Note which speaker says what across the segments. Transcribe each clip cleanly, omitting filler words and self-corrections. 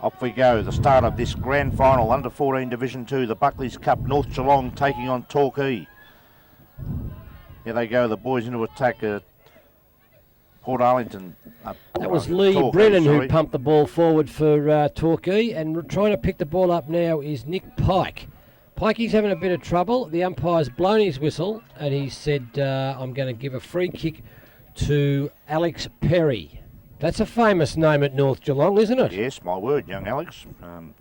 Speaker 1: Off we go, the start of this grand final, under 14 Division 2, the Buckley's Cup, North Geelong taking on Torquay. Here they go, the boys into attack. Port Arlington.
Speaker 2: That was Lee
Speaker 1: Torquay,
Speaker 2: Brennan
Speaker 1: sorry,
Speaker 2: who pumped the ball forward for Torquay, and trying to pick the ball up now is Nick Pike. Pikey's having a bit of trouble. The umpire's blown his whistle, and he said, I'm going to give a free kick to Alex Perry. That's a famous name at North Geelong, isn't it?
Speaker 1: Yes, my word, young Alex.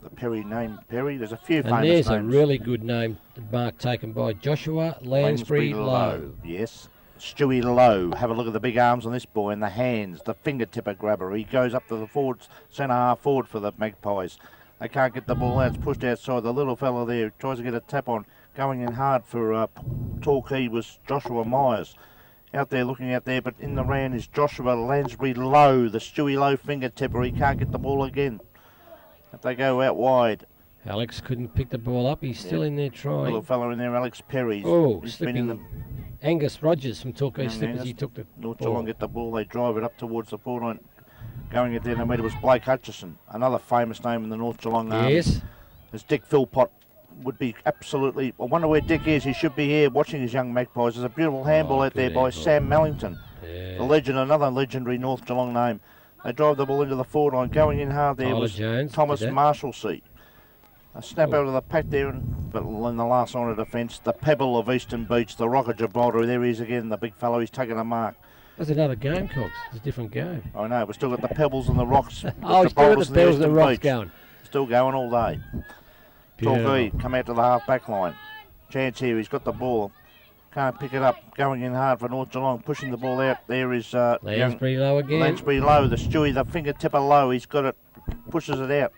Speaker 1: The Perry name, Perry. There's a few famous
Speaker 2: and
Speaker 1: names.
Speaker 2: there's a really good name, mark taken by Joshua Lansbury Lowe.
Speaker 1: Yes. Stewie Lowe. Have a look at the big arms on this boy and the hands, the fingertipper grabber. He goes up to the forwards, centre half forward for the Magpies. They can't get the ball out. It's pushed outside. The little fella there tries to get a tap on. Going in hard for Torquay was Joshua Myers. Out there, looking out there, but in the round is Joshua Lansbury Lowe, the Stewie Lowe fingertipper. He can't get the ball again. If they go out wide.
Speaker 2: Alex couldn't pick the ball up. He's still in there trying.
Speaker 1: Little fella in there, Alex Perry.
Speaker 2: He's slipping in the... Angus Rogers from Torquay slippers. He took the
Speaker 1: North Geelong get the ball. They drive it up towards the forward line. Going at the end of the metre was Blake Hutchison, another famous name in the North Geelong army.
Speaker 2: Yes.
Speaker 1: As Dick Philpott would be absolutely... I wonder where Dick is. He should be here watching his young Magpies. There's a beautiful handball out there by Sam Mellington.
Speaker 2: Yeah.
Speaker 1: The legend, another legendary North Geelong name. They drive the ball into the forward line. Going in hard there was Thomas Marshalsea. A snap out of the pack there, but in the last line of defence, the Pebble of Eastern Beach, the Rock of Gibraltar. There he is again, the big fellow. He's taking a mark.
Speaker 2: That's another game, Cox. It's a different game.
Speaker 1: I know, we've still got the Pebbles and the Rocks.
Speaker 2: Oh, still got the Pebbles and the Rocks going.
Speaker 1: Still going all day. Torquay come out to the half-back line. Chance here, he's got the ball. Can't pick it up. Going in hard for North Geelong, pushing the ball out. There is
Speaker 2: Lansbury Lowe again.
Speaker 1: Lansbury Lowe, the Stewie, the fingertipper Lowe. He's got it, pushes it out.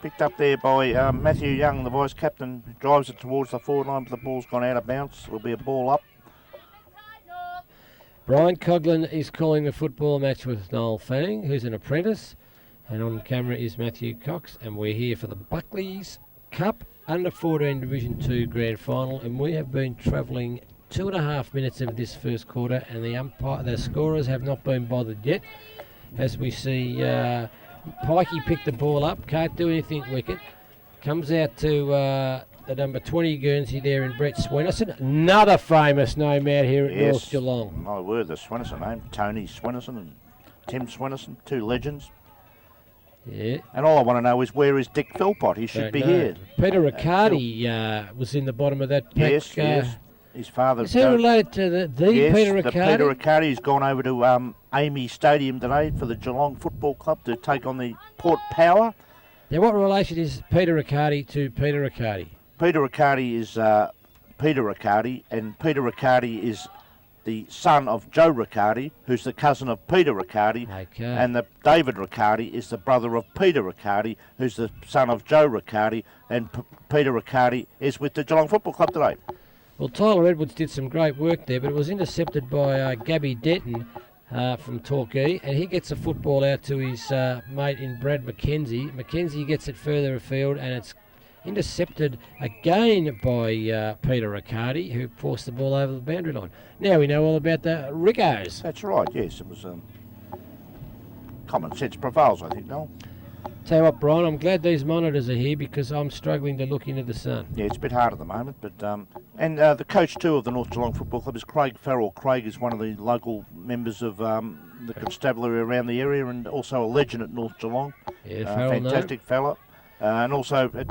Speaker 1: Picked up there by Matthew Young, the vice-captain, who drives it towards the forward line, but the ball's gone out of bounds. It'll be a ball up.
Speaker 2: Brian Coughlin is calling the football match with Noel Fanning, who's an apprentice. And on camera is Matthew Cox, and we're here for the Buckley's Cup under 14 Division 2 Grand Final, and we have been travelling 2.5 minutes of this first quarter, and the scorers have not been bothered yet. As we see, Pikey picked the ball up, can't do anything wicked. Comes out to the number 20 Guernsey there in Brett Swenison, another famous name out here at North Geelong.
Speaker 1: My word, the Swenison name, Tony Swenison and Tim Swenison, two legends.
Speaker 2: Yeah.
Speaker 1: And all I want to know is where is Dick Philpott? He should be here.
Speaker 2: Peter Riccardi was in the bottom of that pack.
Speaker 1: Yes. His father.
Speaker 2: Is he related to the Peter Riccardi?
Speaker 1: The Peter Riccardi's gone over to Amy Stadium today for the Geelong Football Club to take on the Port Power.
Speaker 2: Now, what relation is Peter Riccardi to Peter Riccardi?
Speaker 1: Peter Riccardi is Peter Riccardi, and Peter Riccardi is the son of Joe Riccardi, who's the cousin of Peter Riccardi, and David Riccardi is the brother of Peter Riccardi, who's the son of Joe Riccardi, and Peter Riccardi is with the Geelong Football Club today.
Speaker 2: Well, Tyler Edwards did some great work there, but it was intercepted by Gabby Denton from Torquay, and he gets a football out to his mate in Brad McKenzie. McKenzie gets it further afield, and it's intercepted again by Peter Riccardi, who forced the ball over the boundary line. Now we know all about the Rickos.
Speaker 1: That's right, yes. It was common sense prevails, I think, Noel.
Speaker 2: Tell you what, Brian, I'm glad these monitors are here because I'm struggling to look into the sun.
Speaker 1: Yeah, it's a bit hard at the moment, but and the coach too of the North Geelong Football Club is Craig Farrell. Craig is one of the local members of the constabulary around the area and also a legend at North Geelong.
Speaker 2: Yeah,
Speaker 1: fantastic fella. And also at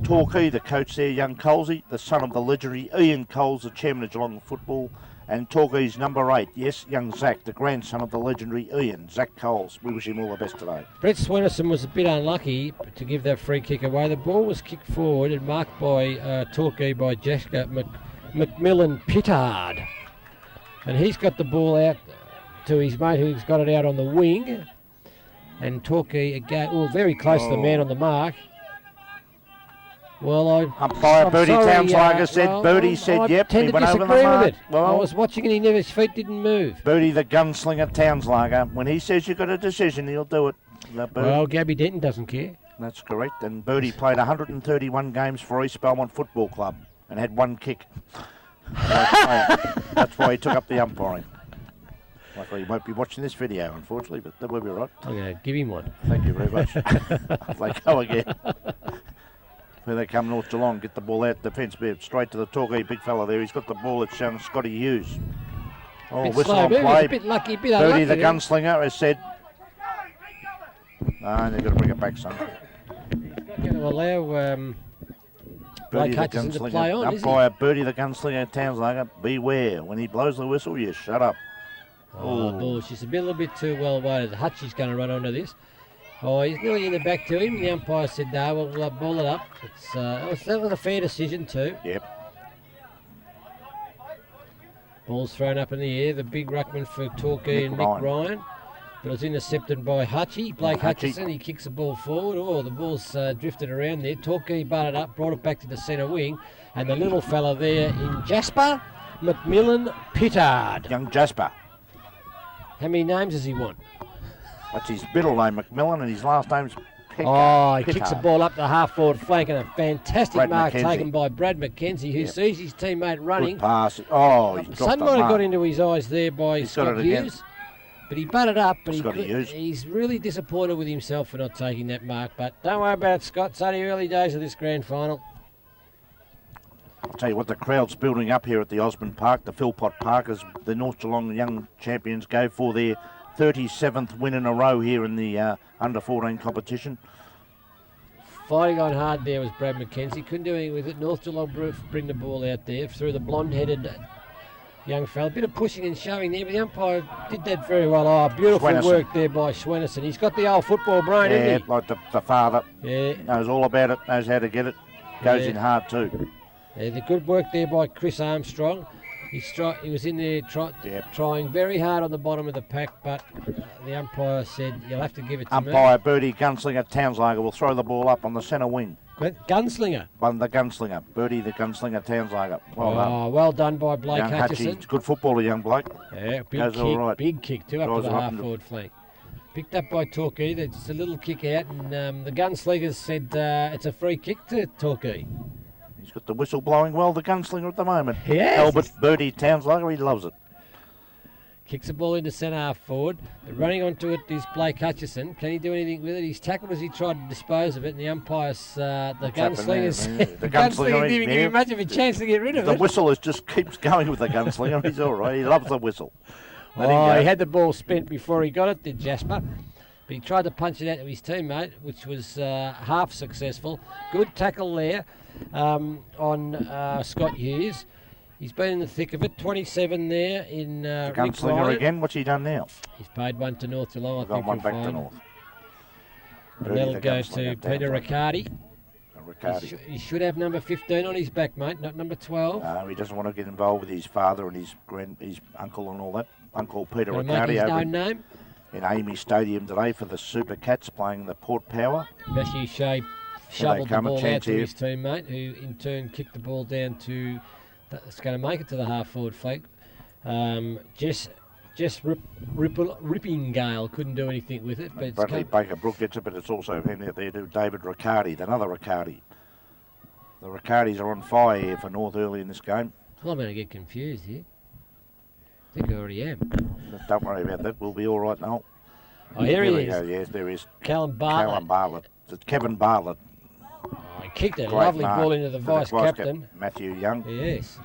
Speaker 1: Torquay, the coach there, young Colesy, the son of the legendary Ian Coles, the chairman of Geelong Football. And Torquay's number 8, yes, young Zach, the grandson of the legendary Ian, Zach Coles. We wish him all the best today.
Speaker 2: Brett Swenison was a bit unlucky to give that free kick away. The ball was kicked forward and marked by Torquay by Jessica McMillan Pittard. And he's got the ball out to his mate who's got it out on the wing. And Torquay again, very close to the man on the mark. Well,
Speaker 1: umpire Bertie Townslager said, Bertie said, yep, he went over the mark.
Speaker 2: Well, I was watching and his feet didn't move.
Speaker 1: Bertie the gunslinger Townslager, when he says you've got a decision, he'll do it.
Speaker 2: Well, Gabby Denton doesn't care.
Speaker 1: That's correct, and Bertie played 131 games for East Belmont Football Club and had one kick. That's why he took up the umpiring. Luckily, he won't be watching this video, unfortunately, but that will be right.
Speaker 2: I'm going to give him one.
Speaker 1: Thank you very much. They go again. Here they come, North Geelong, get the ball out the fence, straight to the Torquay big fella there. He's got the ball, it's Scotty Hughes. Oh,
Speaker 2: Bit
Speaker 1: whistle
Speaker 2: slow
Speaker 1: on
Speaker 2: moving,
Speaker 1: play.
Speaker 2: a bit lucky, a bit
Speaker 1: Birdie
Speaker 2: unlucky.
Speaker 1: the gunslinger has said. No, they've got to bring it back, son.
Speaker 2: Not going to allow Blake
Speaker 1: Birdie the
Speaker 2: Hutchison to play on, is he?
Speaker 1: Umpire Birdie the gunslinger, Townslinger, beware. When he blows the whistle, you shut up.
Speaker 2: Oh, ball. She's a little bit too well weighted. Hutchie's going to run onto this. Oh, he's nearly in the back to him. The umpire said, no, we'll ball it up. That was a fair decision too.
Speaker 1: Yep.
Speaker 2: Ball's thrown up in the air. The big ruckman for Torquay and Nick Ryan. But it was intercepted by Hutchie. Blake Hutchison, he kicks the ball forward. Oh, the ball's drifted around there. Torquay batted up, brought it back to the centre wing. And the little fella there in Jasper McMillan Pittard.
Speaker 1: Young Jasper.
Speaker 2: How many names does he want?
Speaker 1: That's his middle name, McMillan, and his last name's Pittard.
Speaker 2: Oh, he kicks the ball up the half-forward flank, and a fantastic mark
Speaker 1: McKenzie.
Speaker 2: taken by Brad McKenzie, who sees his teammate running.
Speaker 1: Good pass. Oh, he dropped
Speaker 2: Some
Speaker 1: the
Speaker 2: might have
Speaker 1: mark.
Speaker 2: got into his eyes there by Scott Hughes. But he butted up, but he's really disappointed with himself for not taking that mark. But don't worry about it, Scott. It's only early days of this grand final.
Speaker 1: I'll tell you what, the crowd's building up here at the Osborne Park, the Philpott Park, as the North Geelong young champions go for their 37th win in a row here in the under-14 competition.
Speaker 2: Fighting on hard there was Brad McKenzie. Couldn't do anything with it. North Geelong bring the ball out there through the blonde-headed young fella. Bit of pushing and shoving there, but the umpire did that very well. Oh, beautiful work there by Schwenison. He's got the old football brain, hasn't he?
Speaker 1: Like the father.
Speaker 2: Yeah.
Speaker 1: Knows all about it, knows how to get it. Goes in hard too.
Speaker 2: Yeah, the good work there by Chris Armstrong. He was in there trying very hard on the bottom of the pack, but the umpire said, you'll have to give it to me.
Speaker 1: Umpire Birdie Gunslinger Townslinger will throw the ball up on the centre wing.
Speaker 2: Gunslinger?
Speaker 1: The Gunslinger. Birdie the Gunslinger Townslinger. Well done.
Speaker 2: Well done by Blake Hutchison.
Speaker 1: Hutchie, good footballer, young bloke.
Speaker 2: Yeah,
Speaker 1: Goes
Speaker 2: kick,
Speaker 1: all right.
Speaker 2: Big kick, too, up to the half-forward flank. Picked up by Torquay. That's just a little kick out, and the Gunslingers said it's a free kick to Torquay.
Speaker 1: He's got the whistle blowing well, the gunslinger at the moment.
Speaker 2: Yes.
Speaker 1: Albert Birdie Townslinger, he loves it.
Speaker 2: Kicks the ball into centre half forward. Running onto it is Blake Hutchison. Can he do anything with it? He's tackled as he tried to dispose of it, and the umpire's, the gunslinger didn't give him much of a chance to get rid of it.
Speaker 1: The whistle just keeps going with the gunslinger. He's all right. He loves the whistle.
Speaker 2: He had the ball spent before he got it, did Jasper. But he tried to punch it out to his teammate, which was half successful. Good tackle there on Scott Hughes. He's been in the thick of it. 27 there in
Speaker 1: the gunslinger again. What's he done now?
Speaker 2: He's paid one to North Geelong. I think
Speaker 1: one back to North.
Speaker 2: And that'll go to Peter Riccardi. He should have number 15 on his back, mate, not number 12.
Speaker 1: No, he doesn't want to get involved with his father and his uncle and all that. Uncle Peter Riccardi
Speaker 2: his own name.
Speaker 1: In Amy Stadium today for the Super Cats playing the Port Power.
Speaker 2: Matthew Shea shoveled the ball out to his teammate, who in turn kicked the ball down to. That's going to make it to the half-forward flank. Rippingale couldn't do anything with it. But
Speaker 1: Bradley Baker Brook gets it, but it's also him out there too, David Riccardi, another Riccardi. The Riccardis are on fire here for North early in this game.
Speaker 2: Well, I'm going to get confused here. I think I already am.
Speaker 1: Don't worry about that. We'll be all right now.
Speaker 2: Oh, here he is.
Speaker 1: Go. Yes, there is.
Speaker 2: Callum Bartlett.
Speaker 1: It's Kevin Bartlett.
Speaker 2: Oh, he kicked a lovely ball into the vice-captain.
Speaker 1: Matthew Young.
Speaker 2: Yes.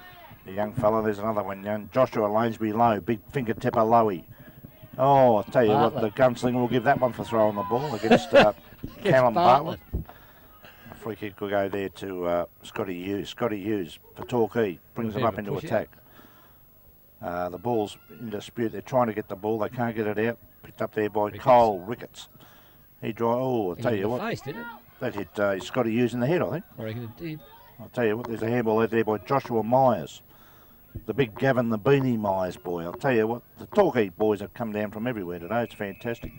Speaker 1: The young fella. There's another one. Young Joshua Lanesby Lowe. Big finger tipper Lowy. Oh, I'll tell you what. The gunslinger will give that one for throwing the ball against Callum Bartlett. A free kick will go there to Scotty Hughes. Scotty Hughes for Torquay. Brings them up into attack. The ball's in dispute. They're trying to get the ball. They can't get it out. Picked up there by Cole Ricketts. I'll tell you what.
Speaker 2: Face, didn't it?
Speaker 1: That hit Scotty Hughes in the head, I think.
Speaker 2: I reckon it did.
Speaker 1: I'll tell you what, there's a handball out there by Joshua Myers. The big Gavin the Beanie Myers boy. I'll tell you what, the Torquay boys have come down from everywhere today. It's fantastic.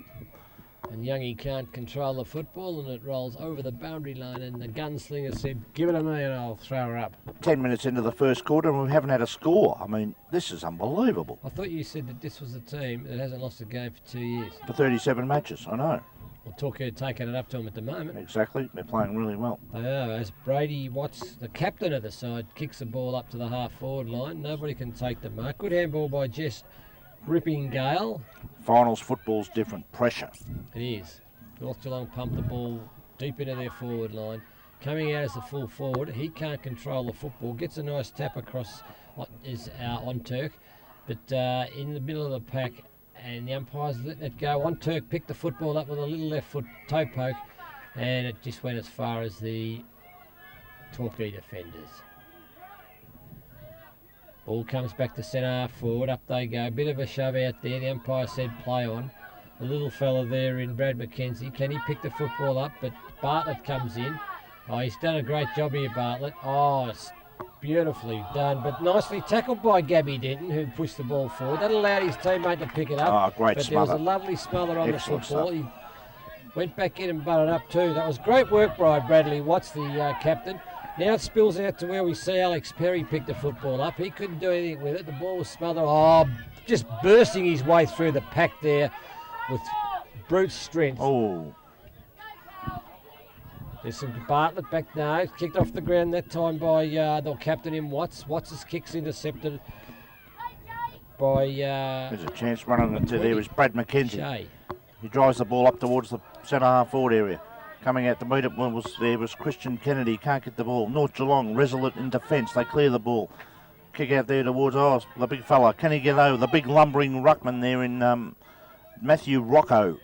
Speaker 2: And Youngie can't control the football, and it rolls over the boundary line, and the gunslinger said, give it a me and I'll throw her up.
Speaker 1: 10 minutes into the first quarter and we haven't had a score. I mean, this is unbelievable.
Speaker 2: I thought you said that this was a team that hasn't lost a game for 2 years.
Speaker 1: For 37 matches, I know.
Speaker 2: Well, Torquay taking it up to him at the moment.
Speaker 1: Exactly. They're playing really well.
Speaker 2: They are. As Brady Watts, the captain of the side, kicks the ball up to the half-forward line. Nobody can take the mark. Good handball by Jess Ripping-Gale.
Speaker 1: Finals football's different. Pressure.
Speaker 2: It is. North Geelong pumped the ball deep into their forward line. Coming out as the full forward, he can't control the football. Gets a nice tap across on Turk, but in the middle of the pack, and the umpires let it go. On Turk picked the football up with a little left foot toe poke, and it just went as far as the Torquay defenders. Ball comes back to centre half forward. Up they go. Bit of a shove out there. The umpire said play on. The little fella there in Brad McKenzie. Can he pick the football up? But Bartlett comes in. Oh, he's done a great job here, Bartlett. Oh, it's beautifully done, but nicely tackled by Gabby Denton, who pushed the ball forward. That allowed his teammate to pick it up.
Speaker 1: Oh, great
Speaker 2: but
Speaker 1: smother.
Speaker 2: There was a lovely smother on
Speaker 1: Excellent
Speaker 2: the football.
Speaker 1: stuff.
Speaker 2: He went back in and butted up too. That was great work by Bradley Watts, the captain. Now it spills out to where we see Alex Perry pick the football up. He couldn't do anything with it. The ball was smothered. Oh, just bursting his way through the pack there with brute strength.
Speaker 1: Oh.
Speaker 2: There's some Bartlett back now. Kicked off the ground that time by the captain in Watts. Watts' kick's intercepted by...
Speaker 1: There's a chance running into there is Brad McKenzie.
Speaker 2: Shay.
Speaker 1: He drives the ball up towards the centre half forward area. Coming out to meet it was Christian Kennedy. Can't get the ball. North Geelong resolute in defence. They clear the ball. Kick out there towards the big fella. Can he get over? The big lumbering ruckman there in Matthew Rocco.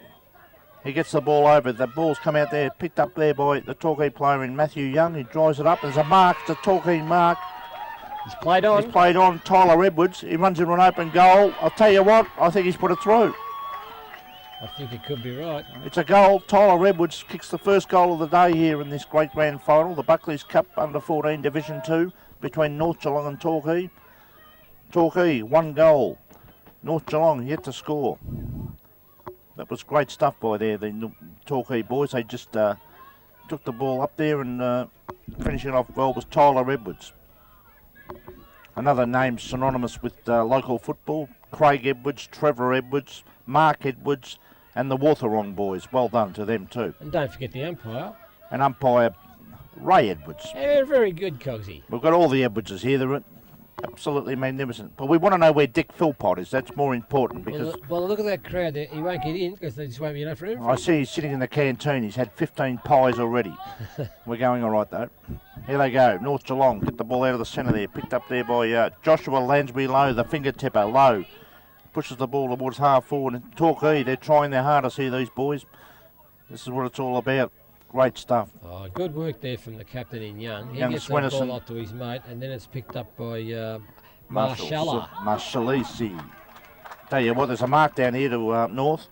Speaker 1: He gets the ball over. The ball's come out there, picked up there by the Torquay player in Matthew Young. He drives it up. There's a mark. It's a Torquay mark.
Speaker 2: He's played on.
Speaker 1: He's played on. Tyler Edwards. He runs into an open goal. I'll tell you what, I think he's put it through.
Speaker 2: I think it could be right.
Speaker 1: It's a goal. Tyler Edwards kicks the first goal of the day here in this great grand final. The Buckley's Cup under 14 Division 2 between North Geelong and Torquay. Torquay, 1 goal. North Geelong yet to score. That was great stuff by there, the Torquay boys. They just took the ball up there and finishing it off well was Tyler Edwards. Another name synonymous with local football. Craig Edwards, Trevor Edwards, Mark Edwards and the Waterong boys. Well done to them too.
Speaker 2: And don't forget the umpire.
Speaker 1: And umpire Ray Edwards.
Speaker 2: Yeah, very good, Cogsy.
Speaker 1: We've got all the Edwardses here. They're absolutely magnificent. But we want to know where Dick Philpott is. That's more important because...
Speaker 2: Well, look at that crowd there. He won't get in because there just won't be enough room.
Speaker 1: I see he's sitting in the canteen. He's had 15 pies already. We're going all right, though. Here they go. North Geelong get the ball out of the centre there. Picked up there by Joshua Lansbury Lowe, the finger tipper. Lowe pushes the ball towards half forward. And Torquay, they're trying their hardest here, these boys. This is what it's all about. Great stuff.
Speaker 2: Oh, good work there from the captain in Young. He
Speaker 1: Young
Speaker 2: gets the ball up to his mate, and then it's picked up by
Speaker 1: Marshalisi. Tell you what, there's a mark down here to North.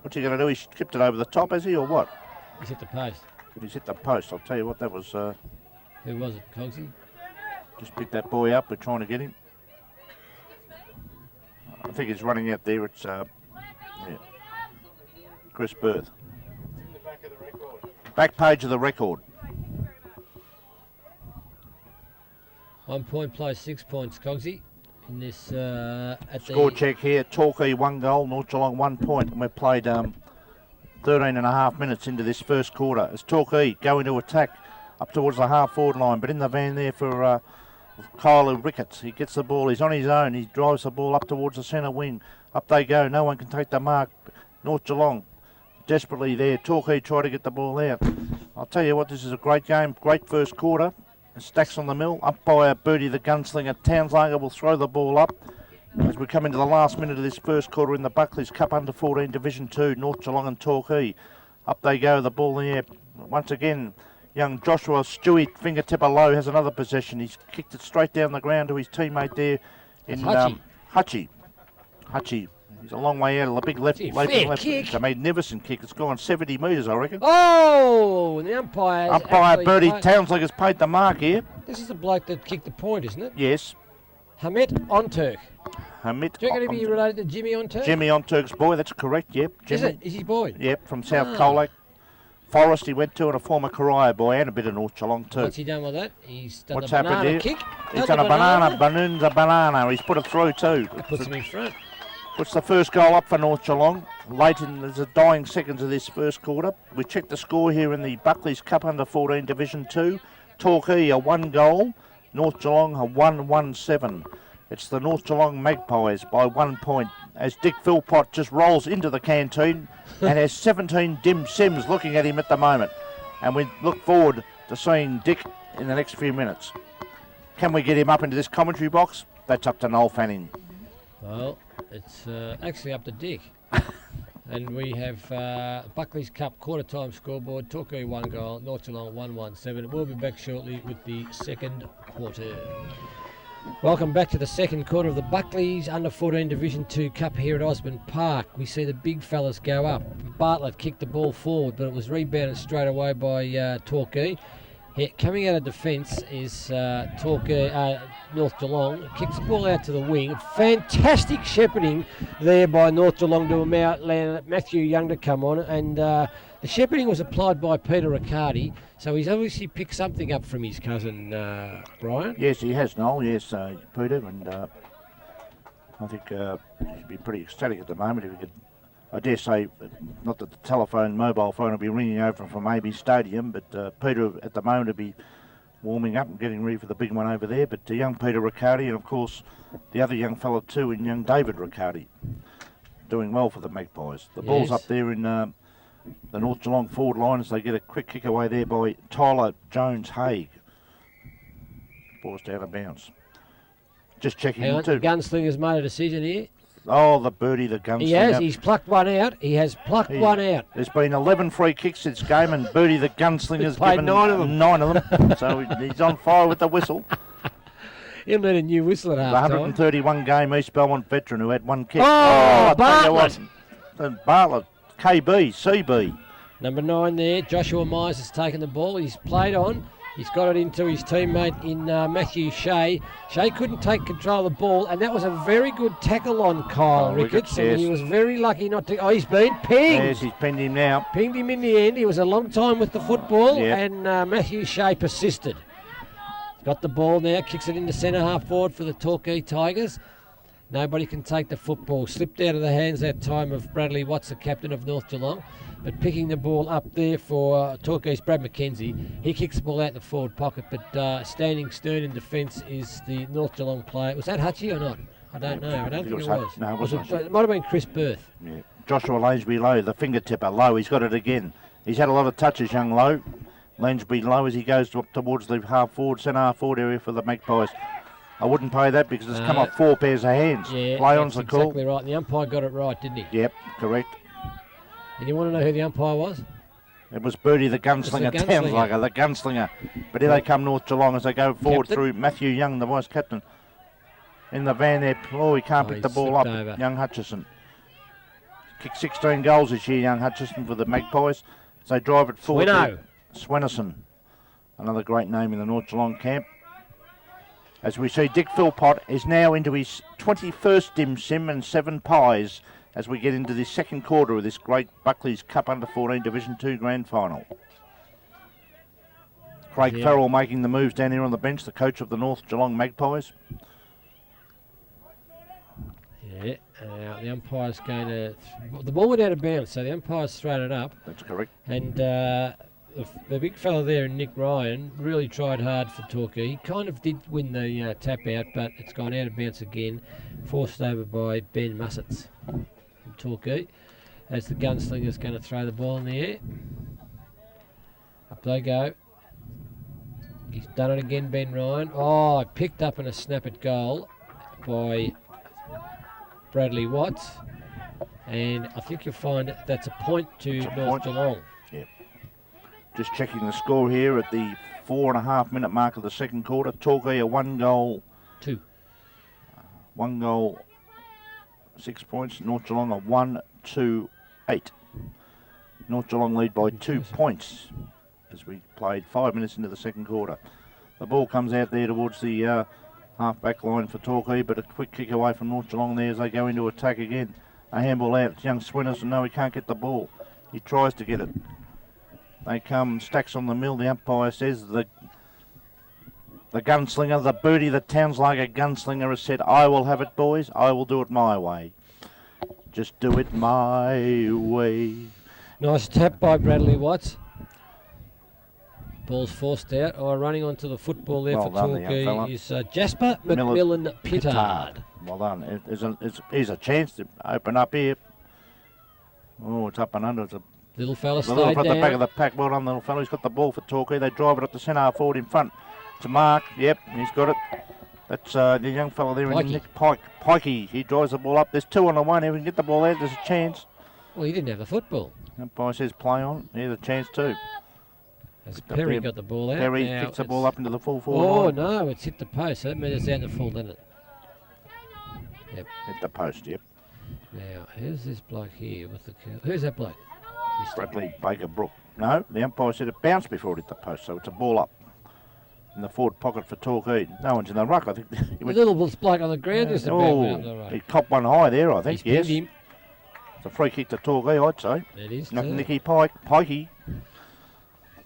Speaker 1: What's he going to do? He's skipped it over the top, has he, or what?
Speaker 2: He's hit the post.
Speaker 1: He's hit the post. I'll tell you what, that was...
Speaker 2: Who was it, Cogsy?
Speaker 1: Just picked that boy up. We're trying to get him. I think he's running out there. It's Chris Berth. Back page of the record.
Speaker 2: 1 point plays 6 points, Cogsy. In this
Speaker 1: Score check here. Torquay 1 goal, North Geelong 1 point, and we've played 13 and a half minutes into this first quarter. As Torquay go into attack up towards the half forward line, but in the van there for Kyle Ricketts. He gets the ball. He's on his own. He drives the ball up towards the centre wing. Up they go. No one can take the mark. North Geelong desperately there. Torquay try to get the ball out. I'll tell you what, this is a great game. Great first quarter. Stacks on the mill. Umpire Bertie the gunslinger. Townslager will throw the ball up. As we come into the last minute of this first quarter in the Buckley's Cup under 14 Division 2, North Geelong and Torquay. Up they go. The ball in the air. Once again, young Joshua Stewie, fingertipper low, has another possession. He's kicked it straight down the ground to his teammate there in Hutchie. Hutchie. He's a long way out of the big left.
Speaker 2: Kick.
Speaker 1: It's a magnificent kick. It's gone 70 metres, I reckon.
Speaker 2: Oh, and the umpire
Speaker 1: Bertie Townsley has paid the mark here.
Speaker 2: This is the bloke that kicked the point, isn't it?
Speaker 1: Yes.
Speaker 2: Hamet Onturk.
Speaker 1: Hamit.
Speaker 2: Do you reckon he'd be related to Jimmy Onturk?
Speaker 1: Jimmy Onturk's boy, that's correct, yep. Jimmy.
Speaker 2: Is it? Is he boy?
Speaker 1: Yep, from South Colac. Forest he went to, and a former Corio boy, and a bit of North Geelong too.
Speaker 2: What's he done with that? He's done
Speaker 1: What's
Speaker 2: a banana
Speaker 1: happened here?
Speaker 2: kick.
Speaker 1: He's done a banana. Balloon's a banana. He's put it through too.
Speaker 2: That puts him in front.
Speaker 1: Puts the first goal up for North Geelong. Late in the dying seconds of this first quarter. We check the score here in the Buckley's Cup under 14 Division 2. Torquay a 1 goal. North Geelong a 1-1-7. It's the North Geelong Magpies by 1 point as Dick Philpott just rolls into the canteen and has 17 dim sims looking at him at the moment. And we look forward to seeing Dick in the next few minutes. Can we get him up into this commentary box? That's up to Noel Fanning.
Speaker 2: Well, it's actually up to Dick. And we have Buckley's Cup quarter time scoreboard. Torquay 1 goal, North Geelong 1-1-7. We'll be back shortly with the second quarter. Welcome back to the second quarter of the Buckley's under 14 Division 2 Cup here at Osborne Park. We see the big fellas go up. Bartlett kicked the ball forward, but it was rebounded straight away by Torquay. Coming out of defence is Torquay, North Geelong. Kicks the ball out to the wing. Fantastic shepherding there by North Geelong to allow Matthew Young to come on. And the shepherding was applied by Peter Riccardi. So he's obviously picked something up from his cousin, Brian.
Speaker 1: Yes, he has, Noel. Yes, Peter. And I think he'd be pretty ecstatic at the moment if he could. I dare say, not that the mobile phone will be ringing over from AB Stadium, but Peter at the moment will be warming up and getting ready for the big one over there. But young Peter Riccardi and, of course, the other young fella too, in young David Riccardi, doing well for the Magpies. The ball's up there in the North Geelong forward line as they get a quick kick away there by Tyler Jones-Haig. Ball's down of bounds. Just checking
Speaker 2: Hang on,
Speaker 1: too.
Speaker 2: the Gunslinger's made a decision here.
Speaker 1: Oh, the birdie, the gunslinger.
Speaker 2: He has. He's plucked one out. He has plucked one out.
Speaker 1: There's been 11 free kicks this game, and Birdie, the gunslinger's
Speaker 2: played
Speaker 1: given
Speaker 2: 9 of them.
Speaker 1: 9 of them. So he's on fire with the whistle.
Speaker 2: He'll need a new whistle at
Speaker 1: The
Speaker 2: half time.
Speaker 1: 131 game East Belmont veteran who had 1 kick.
Speaker 2: Oh,
Speaker 1: I tell you what,
Speaker 2: Bartlett.
Speaker 1: Bartlett, KB, CB.
Speaker 2: Number 9 there. Joshua Myers has taken the ball. He's played on. He's got it into his teammate in Matthew Shea. Shea couldn't take control of the ball, and that was a very good tackle on Kyle Ricketts.
Speaker 1: Yes.
Speaker 2: And he was very lucky not to. Oh, he's been pinged.
Speaker 1: Yes, he's pinned him now.
Speaker 2: Pinged him in the end. He was a long time with the football,
Speaker 1: Yep.
Speaker 2: and Matthew Shea persisted. Got the ball now, kicks it into centre half forward for the Torquay Tigers. Nobody can take the football. Slipped out of the hands that time of Bradley Watts, the captain of North Geelong. But picking the ball up there for Torquay's Brad McKenzie. He kicks the ball out the forward pocket, but standing stern in defence is the North Geelong player. Was that Hutchie or not? I don't know. I don't think it was.
Speaker 1: No, it wasn't.
Speaker 2: It might have been Chris Berth.
Speaker 1: Yeah. Joshua Lanesby Lowe, the finger tipper. Lowe, he's got it again. He's had a lot of touches, young Lowe. Lanesby Lowe as he goes up towards the centre half forward area for the Magpies. I wouldn't pay that because it's come off 4 pairs of hands.
Speaker 2: Yeah,
Speaker 1: Play on's
Speaker 2: that's
Speaker 1: the call.
Speaker 2: exactly right. And the umpire got it right, didn't he?
Speaker 1: Yep, correct.
Speaker 2: And you want to know who the umpire was?
Speaker 1: It was Birdie the gunslinger, Townslinger, the gunslinger. But here they come, North Geelong, as they go forward through Matthew Young, the vice captain. In the van there, he can't pick the ball up.
Speaker 2: Over.
Speaker 1: Young Hutchison. Kicked 16 goals this year, young Hutchison, for the Magpies. So they drive it forward. Swenison, another great name in the North Geelong camp. As we see, Dick Philpott is now into his 21st dim sim and 7 pies as we get into the second quarter of this great Buckley's Cup under 14 Division 2 Grand Final. Craig Farrell making the moves down here on the bench, the coach of the North Geelong Magpies.
Speaker 2: Yeah, the umpire's going to... The ball went out of bounds, so the umpire's thrown it up.
Speaker 1: That's correct.
Speaker 2: And the big fella there, Nick Ryan, really tried hard for Torquay. He kind of did win the tap out, but it's gone out of bounds again, forced over by Ben Mussets from Torquay, as the gunslinger's going to throw the ball in the air. Up they go. He's done it again, Ben Ryan. Oh, picked up in a snap at goal by Bradley Watts. And I think you'll find that's a point to North Geelong.
Speaker 1: Yep. Just checking the score here at the 4.5 minute mark of the second quarter. Torquay a 1 goal. 1 goal, 6 points. North Geelong a 1-2-8. North Geelong lead by 2 points as we played 5 minutes into the second quarter. The ball comes out there towards the half-back line for Torquay, but a quick kick away from North Geelong there as they go into attack again. A handball out. It's young Swinners, and no, he can't get the ball. He tries to get it. They come, stacks on the mill. The umpire says the gunslinger, the Birdie, the Townslinger gunslinger has said, I will have it, boys. I will do it my way. Just do it my way.
Speaker 2: Nice tap by Bradley Watts. Ball's forced out. Running onto the football there
Speaker 1: Well
Speaker 2: for
Speaker 1: done, the young fella.
Speaker 2: Torquay is Jasper McMillan Pittard.
Speaker 1: Well done. Here's a chance to open up here. Oh, it's up and under. It's a
Speaker 2: Little fella
Speaker 1: the little
Speaker 2: stayed
Speaker 1: at the back
Speaker 2: down.
Speaker 1: of the pack. Well done, little fella. He's got the ball for Torquay. They drive it up the centre half forward in front. To Mark. Yep, he's got it. That's the young fella there in Nick Pike. Pikey. He drives the ball up. There's 2 on the 1. If we can get the ball out, there's a chance.
Speaker 2: Well, he didn't have the football.
Speaker 1: Umpire says play on. Here's a chance too.
Speaker 2: As Perry got the ball out.
Speaker 1: Perry
Speaker 2: now
Speaker 1: kicks the ball up into the full forward line.
Speaker 2: No, it's hit the post. So that means it's out in the full, doesn't it? Yep.
Speaker 1: Hit the post, yep.
Speaker 2: Now, who's this bloke here with the curl? Who's that bloke?
Speaker 1: Bradley Baker Brook. No, the umpire said it bounced before it hit the post, so it's a ball up in the forward pocket for Torquay. No one's in the ruck, I think.
Speaker 2: The little bloke on the ground just about went up the road.
Speaker 1: He copped one high there, I think,
Speaker 2: He's
Speaker 1: yes.
Speaker 2: pinned him.
Speaker 1: It's a free kick to Torquay, I'd say.
Speaker 2: It is
Speaker 1: Nicky Pikey.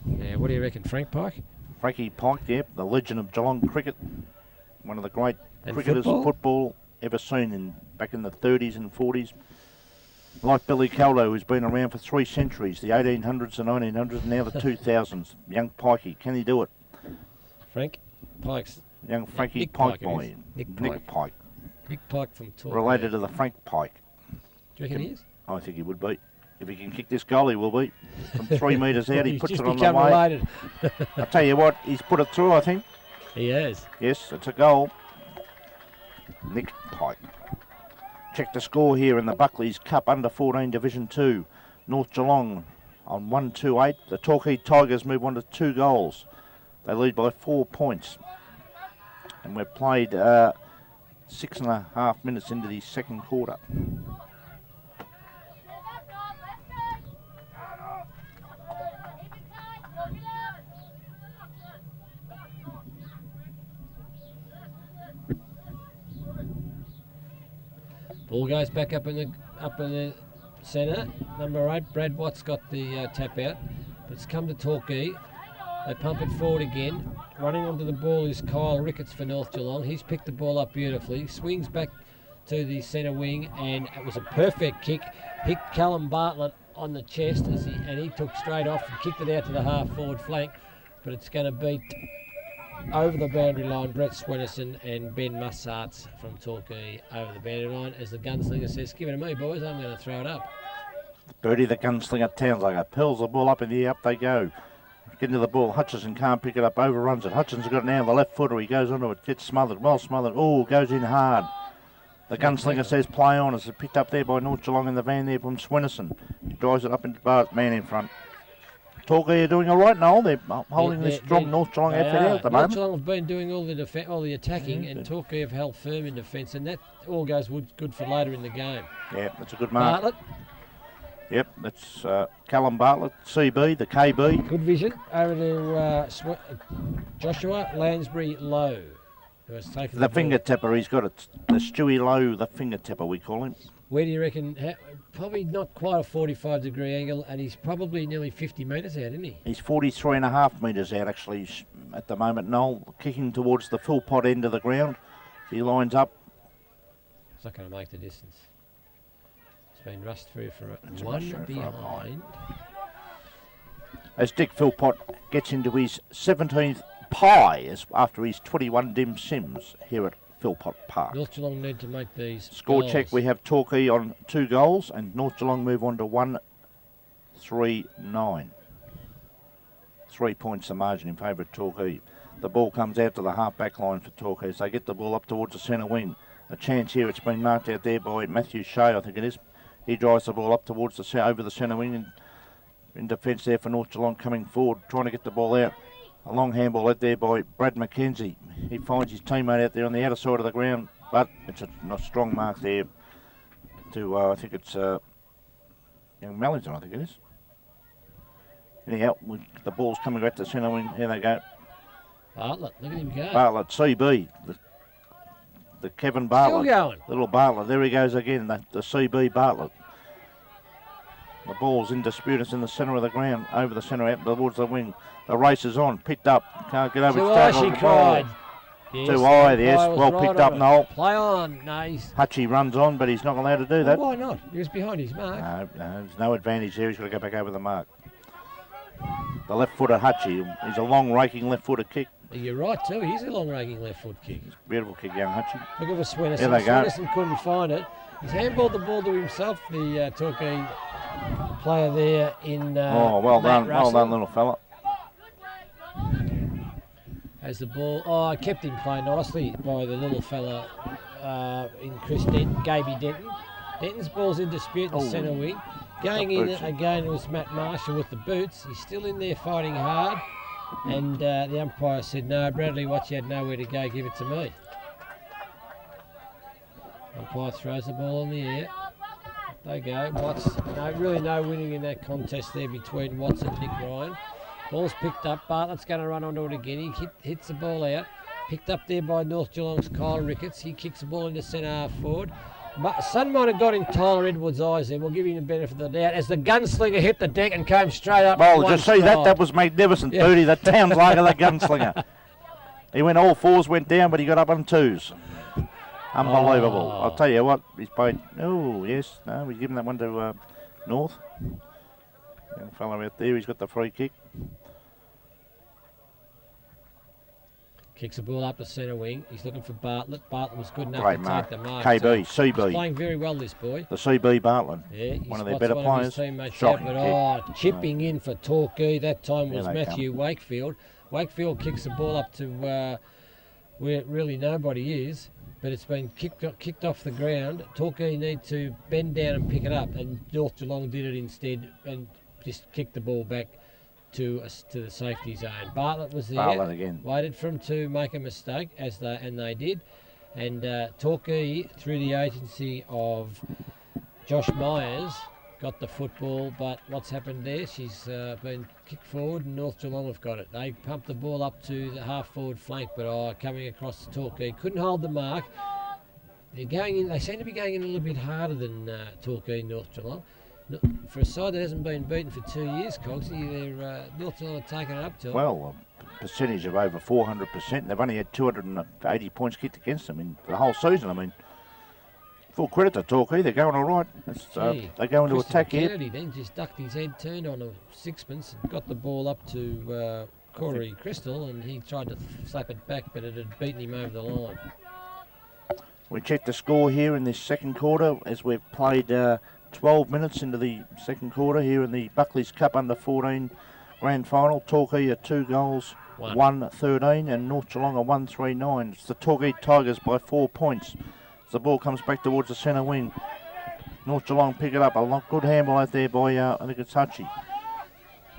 Speaker 2: Yeah, what do you reckon, Frank Pike?
Speaker 1: Frankie Pike, yep, the legend of Geelong cricket. One of the great
Speaker 2: And
Speaker 1: cricketers of football ever seen back in the 30s and 40s. Like Billy Caldo, who's been around for 3 centuries, the 1800s, the 1900s, and now the 2000s. Young Pikey, can he do it?
Speaker 2: Frank Pike's.
Speaker 1: Young Frankie
Speaker 2: Nick
Speaker 1: Pike
Speaker 2: Pike,
Speaker 1: boy.
Speaker 2: Nick
Speaker 1: Pike.
Speaker 2: Nick Pike from Torquay.
Speaker 1: Related to the Frank Pike.
Speaker 2: Do you reckon he is?
Speaker 1: I think he would be. If he can kick this goal, he will be. From 3 metres out, he puts
Speaker 2: just
Speaker 1: it on the
Speaker 2: become
Speaker 1: way.
Speaker 2: related.
Speaker 1: I'll tell you what, he's put it through, I think.
Speaker 2: He has.
Speaker 1: Yes, it's a goal. Nick Pike. Check the score here in the Buckley's Cup Under 14 Division 2. North Geelong on 1-2-8. The Torquay Tigers move on to 2 goals. They lead by 4 points. And we've played 6.5 minutes into the second quarter.
Speaker 2: Ball goes back up in the centre. Number 8, Brad Watts got the tap out, but it's come to Torquay. They pump it forward again. Running onto the ball is Kyle Ricketts for North Geelong. He's picked the ball up beautifully. Swings back to the centre wing, and it was a perfect kick. Hit Callum Bartlett on the chest and he took straight off and kicked it out to the half forward flank. But it's going to beat over the boundary line Brett Swennerson and Ben Mussarts from Torquay over the boundary line. As the gunslinger says, give it to me, boys. I'm going to throw it up.
Speaker 1: Birdie the gunslinger Townslinger pearls the ball up in the air. Up they go. Get into the ball. Hutchinson can't pick it up. Overruns it. Hutchinson's got it now on the left footer. He goes onto it. Gets smothered. Well smothered. Oh, goes in hard. The gunslinger says play on. It's picked up there by North Geelong in the van there from Swennerson. He drives it up into Bar's man in front. Torquay are doing all right, Noel. They're holding this strong North Geelong effort out at the moment.
Speaker 2: North Geelong have been doing all the attacking, and Torquay have held firm in defence, and that all goes good for later in the game.
Speaker 1: Yeah, that's a good mark.
Speaker 2: Bartlett.
Speaker 1: Yep, that's Callum Bartlett, CB, the KB.
Speaker 2: Good vision over to Joshua Lansbury Lowe, who has taken
Speaker 1: The
Speaker 2: ball.
Speaker 1: finger tipper, he's got it. The Stewie Lowe, the finger tipper, we call him.
Speaker 2: Where do you reckon? Probably not quite a 45-degree angle, and he's probably nearly 50 metres out, isn't he?
Speaker 1: He's 43.5 metres out, actually, at the moment. Noel kicking towards the full pot end of the ground. He lines up.
Speaker 2: It's not going to make the distance. It's been rushed through for one behind.
Speaker 1: As Dick Philpott gets into his 17th pie after his 21 dim sims here at Philpott Park.
Speaker 2: North Geelong need to make these
Speaker 1: Score
Speaker 2: goals.
Speaker 1: check, we have Torquay on 2 goals and North Geelong move on to 1-3-9. 3 points the margin in favour of Torquay. The ball comes out to the half-back line for Torquay as they get the ball up towards the centre wing. A chance here, it's been marked out there by Matthew Shea, I think it is. He drives the ball up towards over the centre wing and in defence there for North Geelong coming forward, trying to get the ball out. A long handball out there by Brad McKenzie. He finds his teammate out there on the outer side of the ground, but it's a strong mark there to, I think it's young Mellington, I think it is. Anyhow, the ball's coming back to the centre wing. Here they go.
Speaker 2: Bartlett, look at him go.
Speaker 1: Bartlett, CB. The Kevin Bartlett.
Speaker 2: Still going.
Speaker 1: Little Bartlett. There he goes again, the CB Bartlett. The ball's in dispute. It's in the centre of the ground, over the centre, out towards the wing. The race is on, picked up. Can't get over.
Speaker 2: So she cried. Yes,
Speaker 1: Too high, yes.
Speaker 2: umpire was
Speaker 1: Well
Speaker 2: right
Speaker 1: picked up,
Speaker 2: on it.
Speaker 1: Noel.
Speaker 2: Play on. No, he's...
Speaker 1: Hutchie runs on, but he's not allowed to do that.
Speaker 2: Well, why not? He was behind his mark.
Speaker 1: No, there's no advantage there. He's got to go back over the mark. The left-footed Hutchie. He's a long, raking left-footed kick.
Speaker 2: You're right, too. He's a long raking left foot kick.
Speaker 1: Beautiful kick, young Hutchie.
Speaker 2: Look at Swenison.
Speaker 1: There they go.
Speaker 2: Swenison couldn't find it. He's handballed the ball to himself, the Torquay player there in
Speaker 1: well
Speaker 2: Matt
Speaker 1: done. Well
Speaker 2: Russell.
Speaker 1: done, little fella.
Speaker 2: As the ball, I kept him playing nicely by the little fella in Chris Denton, Gaby Denton. Denton's ball's in dispute in the centre wing. Going in again was Matt Marshall with the boots. He's still in there fighting hard. And the umpire said, no, Bradley Watts, you had nowhere to go, give it to me. Umpire throws the ball in the air. They go. Watts, really no winning in that contest there between Watts and Nick Ryan. Ball's picked up. Bartlett's going to run onto it again. He hits the ball out. Picked up there by North Geelong's Kyle Ricketts. He kicks the ball into centre half forward. Sun might have got in Tyler Edwards' eyes there. We'll give him the benefit of the doubt as the gunslinger hit the deck and came straight up.
Speaker 1: Well, just see that. That was magnificent, Booty. The town's like the gunslinger. He went all fours, went down, but he got up on twos. Unbelievable.
Speaker 2: Oh.
Speaker 1: I'll tell you what, he's played. Oh, yes. No, we've given that one to North. Young fellow out there, he's got the free kick.
Speaker 2: Kicks the ball up the centre wing. He's looking for Bartlett. Bartlett was good enough
Speaker 1: Great
Speaker 2: to
Speaker 1: mark.
Speaker 2: take the mark.
Speaker 1: KB,
Speaker 2: So he's
Speaker 1: CB.
Speaker 2: playing very well, this boy.
Speaker 1: The CB Bartlett.
Speaker 2: Yeah,
Speaker 1: one of their better players.
Speaker 2: Shocking but chipping in for Torquay. That time was Matthew Wakefield. Wakefield kicks the ball up to where really nobody is, but it's been kicked off the ground. Torquay need to bend down and pick it up, and North Geelong did it instead and just kicked the ball back to the safety zone. Bartlett was there.
Speaker 1: Bartlett again.
Speaker 2: Waited for him to make a mistake, and they did. And Torquay, through the agency of Josh Myers, got the football. But what's happened there? She's been kicked forward, and North Geelong have got it. They pumped the ball up to the half-forward flank, but coming across the Torquay couldn't hold the mark. They're going in. They seem to be going in a little bit harder than Torquay, North Geelong. For a side that hasn't been beaten for 2 years, Cogsy, they're North Geelong have taken it up to them.
Speaker 1: Well, a percentage of over 400%. They've only had 280 points kicked against them in the whole season. I mean, full credit to Torquay. They're going all right. They go into attack here.
Speaker 2: Kennedy then just ducked his head, turned on a sixpence, and got the ball up to Corey Crystal, and he tried to slap it back, but it had beaten him over the line.
Speaker 1: We check the score here in this second quarter as we've played 12 minutes into the second quarter here in the Buckley's Cup Under-14 Grand Final. Torquay are 2 goals, 1-13, and North Geelong are 1-3-9. It's the Torquay Tigers by 4 points. As the ball comes back towards the centre wing, North Geelong pick it up. A good handball out there by, I think it's Hutchie.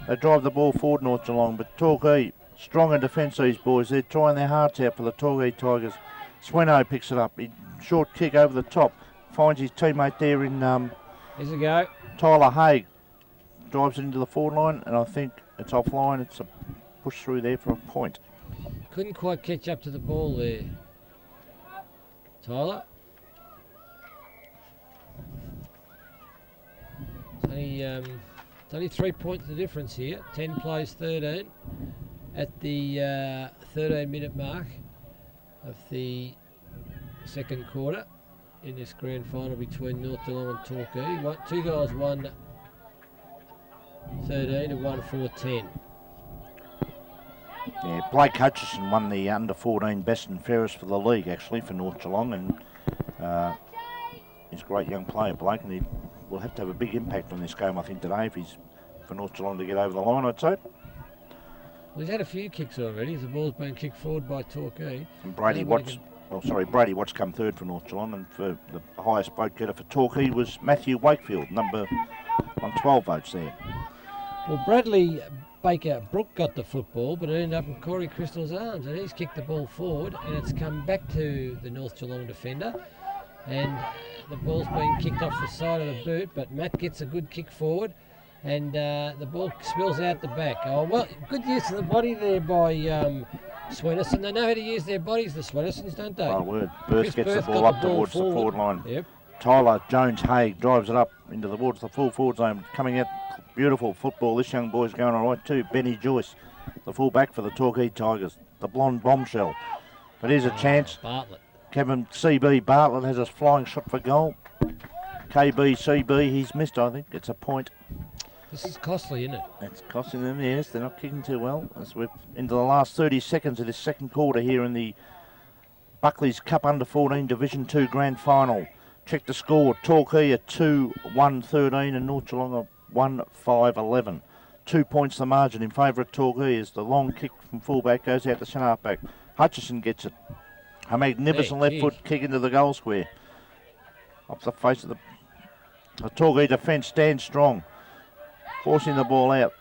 Speaker 1: They drive the ball forward, North Geelong, but Torquay, strong in defence, these boys. They're trying their hearts out for the Torquay Tigers. Sweno picks it up. Short kick over the top. Finds his teammate there in...
Speaker 2: Here's a go.
Speaker 1: Tyler Haig drives it into the forward line, and I think it's offline. It's a push through there for a point.
Speaker 2: Couldn't quite catch up to the ball there, Tyler. It's only 3 points the difference here. 10 plays 13 at the 13-minute mark of the second quarter in this grand final between North Geelong and Torquay. 2 goals, 1-13 to 1-4-10.
Speaker 1: Yeah, Blake Hutchison won the under-14 best and fairest for the league, actually, for North Geelong, and he's a great young player, Blake, and he will have to have a big impact on this game, I think, today, if he's for North Geelong to get over the line, I'd say.
Speaker 2: Well, he's had a few kicks already. The ball's been kicked forward by Torquay.
Speaker 1: And Brady Watts come third for North Geelong, and for the highest vote getter for Torquay was Matthew Wakefield, number 112 votes there.
Speaker 2: Well, Bradley Baker-Brook got the football, but it ended up in Corey Crystal's arms, and he's kicked the ball forward, and it's come back to the North Geelong defender, and the ball's been kicked off the side of the boot, but Matt gets a good kick forward, and the ball spills out the back. Oh, well, good use of the body there by Swenison. They know how to use their bodies, the Swenisons, don't they?
Speaker 1: Oh, word. Burst gets the ball up towards the forward line.
Speaker 2: Yep.
Speaker 1: Tyler Jones-Haig drives it up towards the full forward zone, coming out. Beautiful football. This young boy's going all right too. Benny Joyce, the full back for the Torquay Tigers, the blonde bombshell. But here's a chance.
Speaker 2: Bartlett.
Speaker 1: Kevin CB Bartlett has a flying shot for goal. CB, he's missed, I think. It's a point.
Speaker 2: This is costly, isn't it?
Speaker 1: It's costing them, yes. They're not kicking too well. As we're into the last 30 seconds of this second quarter here in the Buckley's Cup Under 14 Division 2 Grand Final. Check the score. Torquay at 2-1-13 and North Geelong at 1-5-11. 2 points the margin in favour of Torquay as the long kick from fullback goes out to centre halfback. Hutchison gets it. A magnificent left foot kick into the goal square. Off the face of the Torquay defence stands strong. Forcing the ball out.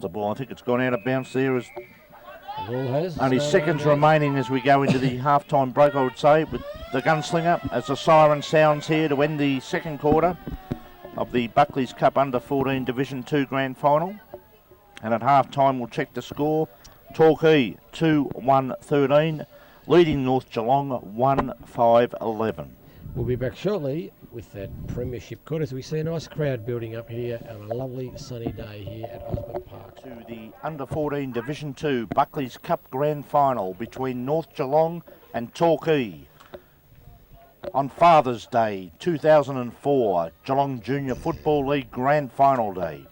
Speaker 1: The ball, I think it's gone out of bounds there. As
Speaker 2: the ball has.
Speaker 1: Only seconds remaining as we go into the half-time break, I would say, with the gunslinger as the siren sounds here to end the second quarter of the Buckley's Cup Under 14 Division 2 Grand Final. And at half-time, we'll check the score. Torquay 2-1-13, leading North Geelong 1-5-11.
Speaker 2: We'll be back shortly with that premiership quarter as we see a nice crowd building up here on a lovely sunny day here at Osborne Park.
Speaker 1: To the Under 14 Division 2 Buckley's Cup Grand Final between North Geelong and Torquay. On Father's Day 2004, Geelong Junior Football League Grand Final Day.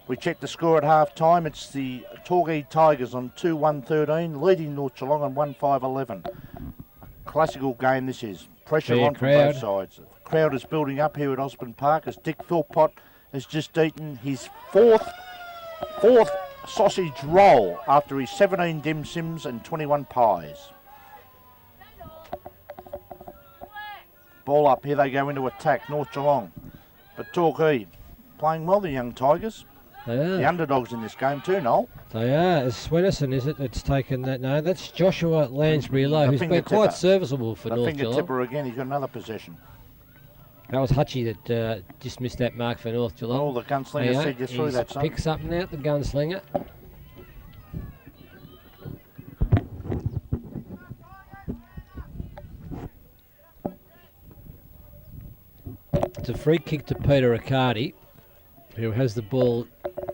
Speaker 1: We check the score at half time. It's the Torquay Tigers on 2-1-13, leading North Geelong on 1-5-11. Classical game this is. Pressure
Speaker 2: Fair
Speaker 1: on from
Speaker 2: crowd.
Speaker 1: both sides. The crowd is building up here at Osborne Park as Dick Philpott has just eaten his fourth sausage roll after his 17 dim sims and 21 pies. Ball up, here they go into attack, North Geelong. But Torquay playing well, the young Tigers.
Speaker 2: They are.
Speaker 1: The underdogs in this game too, Noel.
Speaker 2: They are. It's Swenison, is it, that's taken that? No, that's Joshua Lansbury-Lowe,
Speaker 1: The
Speaker 2: who's been
Speaker 1: finger
Speaker 2: quite
Speaker 1: tipper.
Speaker 2: serviceable for
Speaker 1: The
Speaker 2: North
Speaker 1: finger
Speaker 2: Geelong.
Speaker 1: tipper again, he's got another possession.
Speaker 2: That was Hutchie that just missed that mark for North Geelong.
Speaker 1: Oh, the gunslinger
Speaker 2: Yeah,
Speaker 1: said you through
Speaker 2: he's
Speaker 1: that, son.
Speaker 2: picked something out, the gunslinger. It's a free kick to Peter Riccardi, who has the ball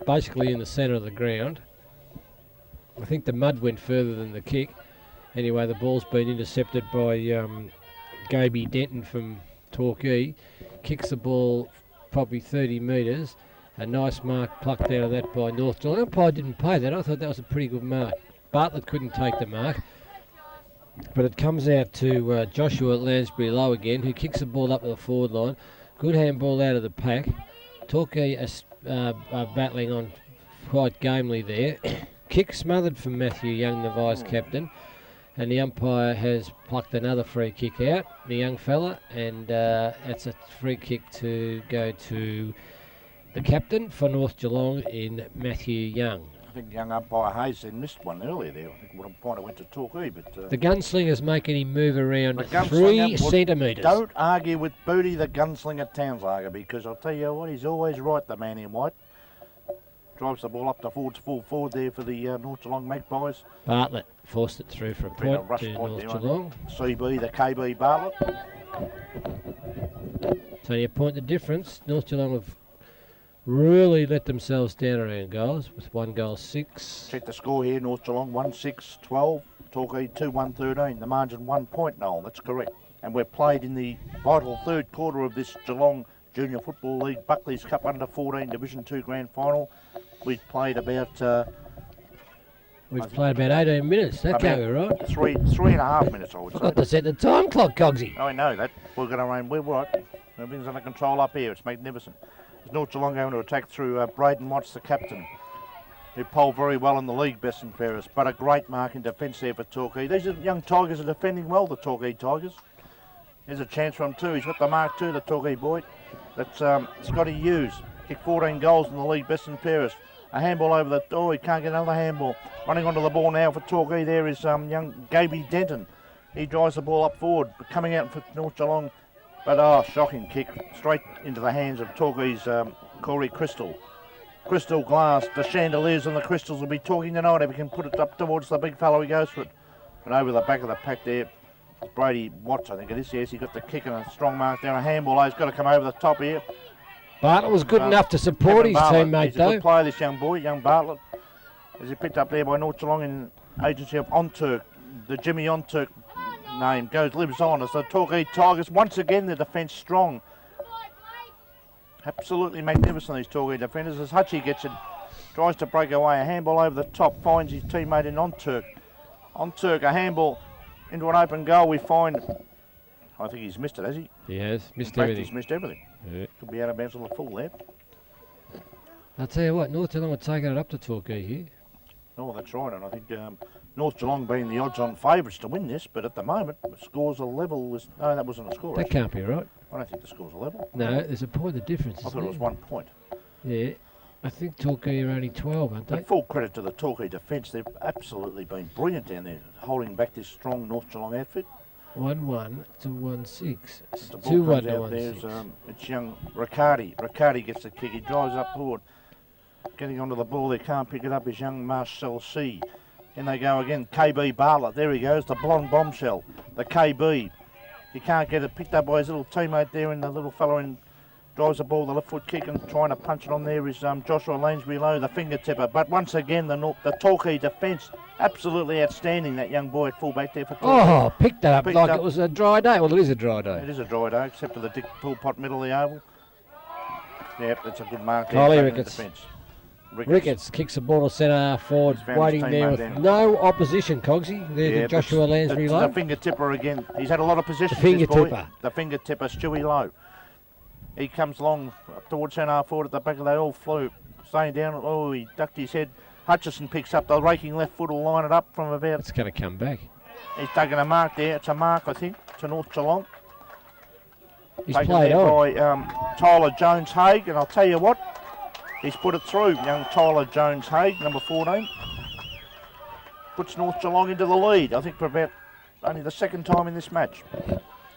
Speaker 2: basically in the centre of the ground. I think the mud went further than the kick. Anyway, the ball's been intercepted by Gaby Denton from Torquay. Kicks the ball probably 30 metres. A nice mark plucked out of that by North Geelong. Umpire didn't pay that. I thought that was a pretty good mark. Bartlett couldn't take the mark. But it comes out to Joshua Lansbury-Lowe again, who kicks the ball up to the forward line. Good handball out of the pack. Torquay are battling on quite gamely there. Kick smothered from Matthew Young, the vice-captain. And the umpire has plucked another free kick out, the young fella. And that's a free kick to go to the captain for North Geelong in Matthew Young.
Speaker 1: I think young umpire Hayes had missed one earlier there. I think what point I went to Torquay, but
Speaker 2: The gunslinger's making him move around
Speaker 1: the
Speaker 2: 3
Speaker 1: gunslinger,
Speaker 2: centimetres.
Speaker 1: don't argue with Booty, the gunslinger Townslager, because I'll tell you what, he's always right, the man in white. Drives the ball up to full forward there for the North Geelong Magpies.
Speaker 2: Bartlett forced it through for a
Speaker 1: Been a
Speaker 2: point
Speaker 1: rush
Speaker 2: to
Speaker 1: point
Speaker 2: North
Speaker 1: there, I
Speaker 2: Geelong.
Speaker 1: CB, the KB Bartlett.
Speaker 2: So you point the difference. North Geelong have really let themselves down around goals with 1 goal 6.
Speaker 1: Check the score here, North Geelong 1-6-12, Torquay 2-1-13. The margin 1 point, Noel, that's correct. And we're played in the vital third quarter of this Geelong Junior Football League Buckley's Cup Under 14 Division 2 Grand Final. We've played about...
Speaker 2: We've played about 18 minutes. That can't be right.
Speaker 1: 3.5 minutes, I would say.
Speaker 2: Forgot to set the time clock, Cogsy.
Speaker 1: I know that. We're going to run. We're right. Everything's under control up here. It's magnificent. There's North Geelong going to attack through Braden Watts, the captain, who polled very well in the league, best and fairest. But a great mark in defence there for Torquay. These young Tigers are defending well, the Torquay Tigers. There's a chance for him too. He's got the mark too, the Torquay boy. That's Scotty Hughes. Kicked 14 goals in the league, best and fairest. A handball over the... Oh, he can't get another handball. Running onto the ball now for Torquay there is young Gaby Denton. He drives the ball up forward, but coming out for North Geelong. But, shocking kick. Straight into the hands of Torquay's Corey Crystal. Crystal glass. The chandeliers and the crystals will be talking tonight if he can put it up towards the big fellow he goes for it. And over the back of the pack there, Brady Watts, I think it is. Yes, he got the kick and a strong mark there. A handball, he's got to come over the top here.
Speaker 2: Bartlett was good enough to support
Speaker 1: Kevin
Speaker 2: his
Speaker 1: Bartlett.
Speaker 2: teammate,
Speaker 1: He's a
Speaker 2: though.
Speaker 1: good player, this young boy, young Bartlett. As he picked up there by North Geelong in agency of Onturk. the Jimmy Onturk name lives on as the Torquay Tigers. Once again, the defence strong. Absolutely magnificent, these Torquay defenders. As Hutchie gets it, tries to break away. A handball over the top, finds his teammate in Onturk. Onturk, a handball into an open goal. We find, I think he's missed it, has he?
Speaker 2: He has. Missed
Speaker 1: In fact,
Speaker 2: everything.
Speaker 1: he's missed everything.
Speaker 2: Yeah.
Speaker 1: Could be out of bounds on the full there.
Speaker 2: I'll tell you what, North Geelong are taking it up to Torquay here.
Speaker 1: Oh, that's right, and I think North Geelong being the odds-on favourites to win this, but at the moment, the scores are level. No, that wasn't a score.
Speaker 2: That
Speaker 1: actually.
Speaker 2: can't be right.
Speaker 1: I don't think the scores are level.
Speaker 2: No, there's a point of difference.
Speaker 1: I thought it was 1 point.
Speaker 2: Yeah, I think Torquay are only 12, aren't they?
Speaker 1: But full credit to the Torquay defence. They've absolutely been brilliant down there, holding back this strong North Geelong outfit.
Speaker 2: 1-1 to 1-6.
Speaker 1: The ball
Speaker 2: 2-1
Speaker 1: comes
Speaker 2: to
Speaker 1: out. There's
Speaker 2: 1-6.
Speaker 1: it's young Riccardi. Riccardi gets the kick. He drives up forward. Getting onto the ball, they can't pick it up, is young Marcel C. In they go again, KB Bartlett. There he goes, the blonde bombshell. The KB. He can't get it picked up by his little teammate there, and the little fella in drives the ball, the left foot kick, and trying to punch it on there is Joshua Lanesbury Lowe, the finger tipper. But once again, the Torquay defence, absolutely outstanding. That young boy at fullback there for Torquay.
Speaker 2: Oh, picked that up
Speaker 1: Picked
Speaker 2: like
Speaker 1: up.
Speaker 2: it was a dry day. Well, it is a dry day.
Speaker 1: It is a dry day, except for the Dick Poolpot middle of the oval. Yep, that's a good mark there.
Speaker 2: Collie
Speaker 1: taking the
Speaker 2: Ricketts.
Speaker 1: defence.
Speaker 2: Ricketts kicks the ball to centre half forward,
Speaker 1: He's found his
Speaker 2: waiting there
Speaker 1: teammate
Speaker 2: with
Speaker 1: then.
Speaker 2: no opposition, Cogsy. There's
Speaker 1: Yeah,
Speaker 2: the Joshua Lansbury
Speaker 1: it's
Speaker 2: Lowe.
Speaker 1: the finger tipper again. He's had a lot of possession.
Speaker 2: The finger
Speaker 1: this boy.
Speaker 2: tipper.
Speaker 1: The finger tipper, Stewie Lowe. He comes along up towards centre half forward at the back. They all flew, staying down. Oh, he ducked his head. Hutchison picks up the raking left foot. Will line it up from about.
Speaker 2: It's going to come back.
Speaker 1: He's taken a mark there. It's a mark, I think, to North Geelong.
Speaker 2: He's
Speaker 1: Taken
Speaker 2: played
Speaker 1: there
Speaker 2: on.
Speaker 1: by Tyler Jones Haig, and I'll tell you what, he's put it through. Young Tyler Jones Haig, number 14, puts North Geelong into the lead. I think for about only the second time in this match.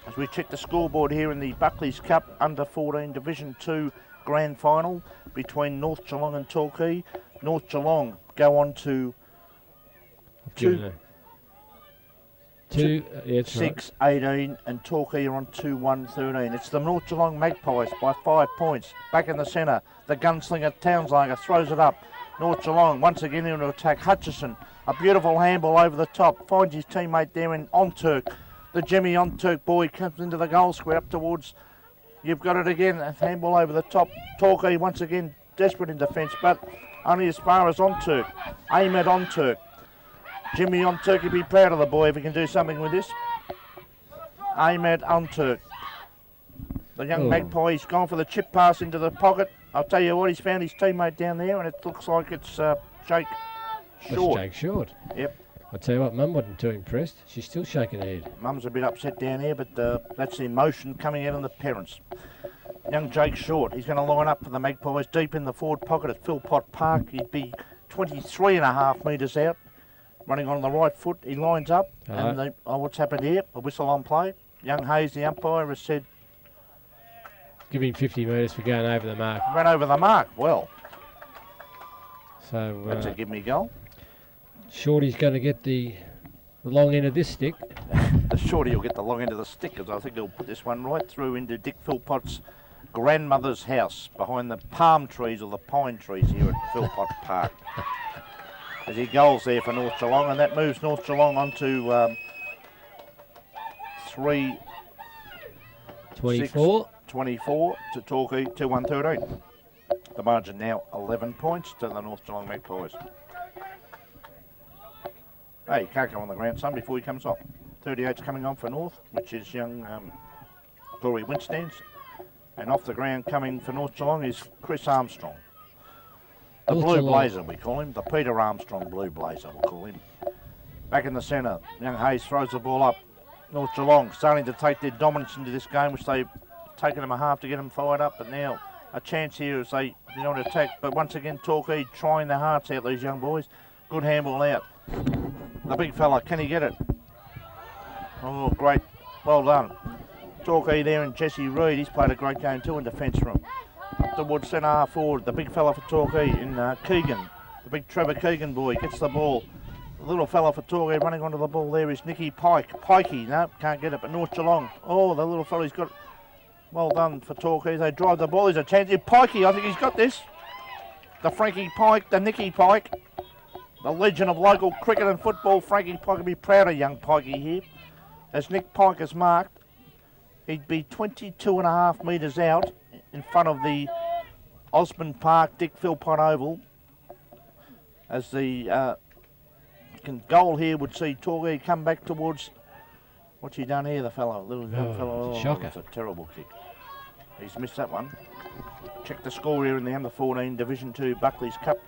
Speaker 1: As we check the scoreboard here in the Buckley's Cup Under 14 Division 2 Grand Final between North Geelong and Torquay. North Geelong go on to
Speaker 2: Yeah, it's right.
Speaker 1: 6-18 and Torquay are on 2-1-13. It's the North Geelong Magpies by 5 points. Back in the centre, the gunslinger Townslager throws it up. North Geelong once again into attack. Hutchison, a beautiful handball over the top, finds his teammate there in Onturk. The Jimmy Onturk boy comes into the goal square up towards, you've got it again, a handball over the top. Torquay once again desperate in defence, but only as far as Onturk. Aim at Onturk. Jimmy Onturk would be proud of the boy if he can do something with this. Aim at Onturk. The young Magpie, he's gone for the chip pass into the pocket. I'll tell you what, he's found his teammate down there, and it looks like it's Jake Short.
Speaker 2: That's Jake Short.
Speaker 1: Yep.
Speaker 2: I'll tell you what, Mum wasn't too impressed. She's still shaking her head.
Speaker 1: Mum's a bit upset down here, but that's the emotion coming out on the parents. Young Jake Short, he's going to line up for the Magpies deep in the forward pocket at Philpott Park. He'd be 23.5 metres out, running on the right foot. He lines up, and what's happened here? A whistle on play. Young Hayes, the umpire, has said,
Speaker 2: give him 50 metres for going over the mark.
Speaker 1: ran over the mark. Well,
Speaker 2: So
Speaker 1: that's a give me goal.
Speaker 2: Shorty's going to get the long end of this stick.
Speaker 1: The Shorty will get the long end of the stick, because I think he'll put this one right through into Dick Philpott's grandmother's house behind the palm trees or the pine trees here at Philpott Park. As he goals there for North Geelong, and that moves North Geelong on to 24 to Torquay 2-1-13. The margin now 11 points to the North Geelong Magpies. Hey, you can't go on the ground, son, before he comes off. 38's coming on for North, which is young Glory Winstands. And off the ground coming for North Geelong is Chris Armstrong. The
Speaker 2: North
Speaker 1: Blue
Speaker 2: Geelong.
Speaker 1: Blazer, we call him. The Peter Armstrong Blue Blazer, we'll call him. Back in the centre, young Hayes throws the ball up. North Geelong starting to take their dominance into this game, which they've taken them a half to get them fired up. But now a chance here as they go on attack. But once again, Torquay trying their hearts out, these young boys. Good handball out. The big fella, can he get it? Oh, great. Well done. Torquay there and Jesse Reid, he's played a great game too in defence for him. Up towards centre half forward, the big fella for Torquay in Keegan. The big Trevor Keegan boy gets the ball. The little fella for Torquay running onto the ball there is Nicky Pike. Pikey, no, can't get it, but North Geelong. Oh, the little fella's got it. Well done for Torquay. They drive the ball. There's a chance. Pikey, I think he's got this. The Frankie Pike, the Nicky Pike. the legend of local cricket and football, Frankie Pike, will be proud of young Pikey here. As Nick Pike has marked, he'd be 22.5 metres out in front of the Osmond Park Dick Philpott Oval. As the goal here would see Torquay come back towards... What's he done here, the fellow?
Speaker 2: It's a shocker.
Speaker 1: That's a terrible kick. He's missed that one. Check the score here in the under-14 Division 2 Buckley's Cup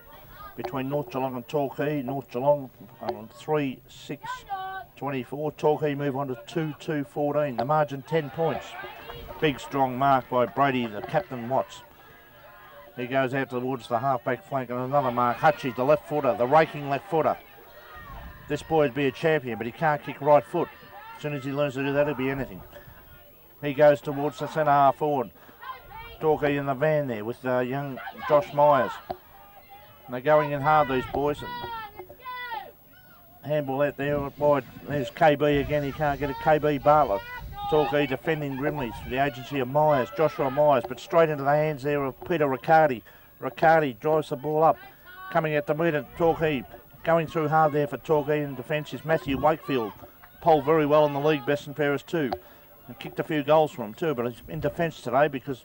Speaker 1: between North Geelong and Torquay. North Geelong on 3-6-24. Torquay move on to 2-2-14. The margin 10 points. Big strong mark by Brady, the captain Watts. He goes out towards the half-back flank, and another mark. Hutchie, the left footer, the raking left footer. This boy would be a champion, but he can't kick right foot. As soon as he learns to do that, he'll be anything. He goes towards the centre half forward. Torquay in the van there with young Josh Myers. And they're going in hard, these boys. Handball out there wide. There's KB again. He can't get it. KB Bartlett. Torquay defending grimly through the agency of Myers, Joshua Myers, but straight into the hands there of Peter Riccardi. Riccardi drives the ball up. Coming at the metre, Torquay. Going through hard there for Torquay in defence is Matthew Wakefield. Polled very well in the league, best and fairest too. And kicked a few goals for him too, but he's in defence today because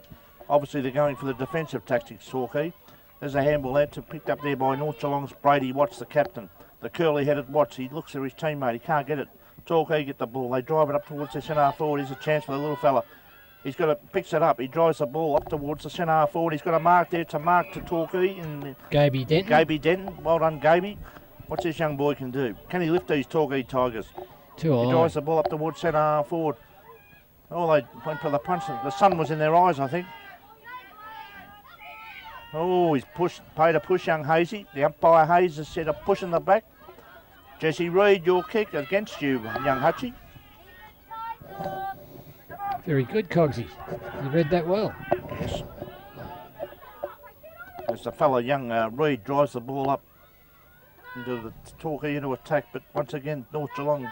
Speaker 1: obviously they're going for the defensive tactics, Torquay. There's a handball out to picked up there by North Geelong's Brady Watts, the captain. The curly-headed Watts, he looks at his teammate, he can't get it. Torquay get the ball, they drive it up towards the centre half forward. Here's a chance for the little fella. He's got it, picks it up, he drives the ball up towards the centre half forward. He's got a mark there to mark to Torquay. And
Speaker 2: Gaby Denton.
Speaker 1: Gaby Denton, well done Gaby. What's this young boy can do? Can he lift these Torquay Tigers? He drives the ball up towards centre half forward. Oh, they went for the punch. The sun was in their eyes, I think. Oh, he's paid a push, young Hazy. The umpire Hayes has said a push in the back. Jesse Reid, your kick against you, young Hutchie.
Speaker 2: Very good, Cogsy. You read that well.
Speaker 1: Yes. As the fellow, young Reid, drives the ball up into the Torquay into attack, but once again, North Geelong,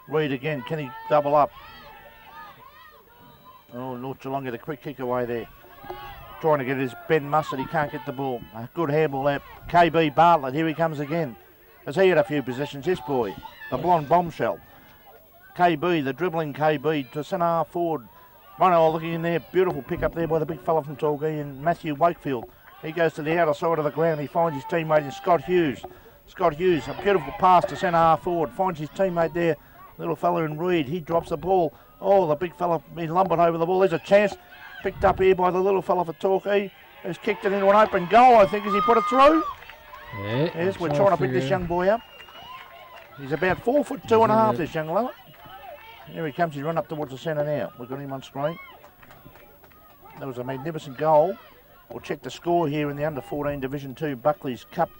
Speaker 1: Reid again. Can he double up? Oh, North Geelong get a quick kick away there. Trying to get his Ben Mustard, he can't get the ball. A good handball out. KB Bartlett, here he comes again. Has he had a few possessions, this boy? The blonde bombshell. KB, the dribbling KB, to centre half forward. Mono looking in there, beautiful pick up there by the big fella from Torquay and Matthew Wakefield. He goes to the outer side of the ground, he finds his teammate in Scott Hughes. Scott Hughes, a beautiful pass to centre half forward, finds his teammate there, little fella in Reid. He drops the ball. Oh, the big fella, he lumbered over the ball. There's a chance. Picked up here by the little fella for Torquay, who's kicked it into an open goal, I think, as he put it through.
Speaker 2: Yeah,
Speaker 1: yes, we're trying to pick this young boy up. He's about 4'2.5", this young fella. Here he comes, he's run up towards the centre now. We've got him on screen. That was a magnificent goal. We'll check the score here in the under-14 Division 2 Buckley's Cup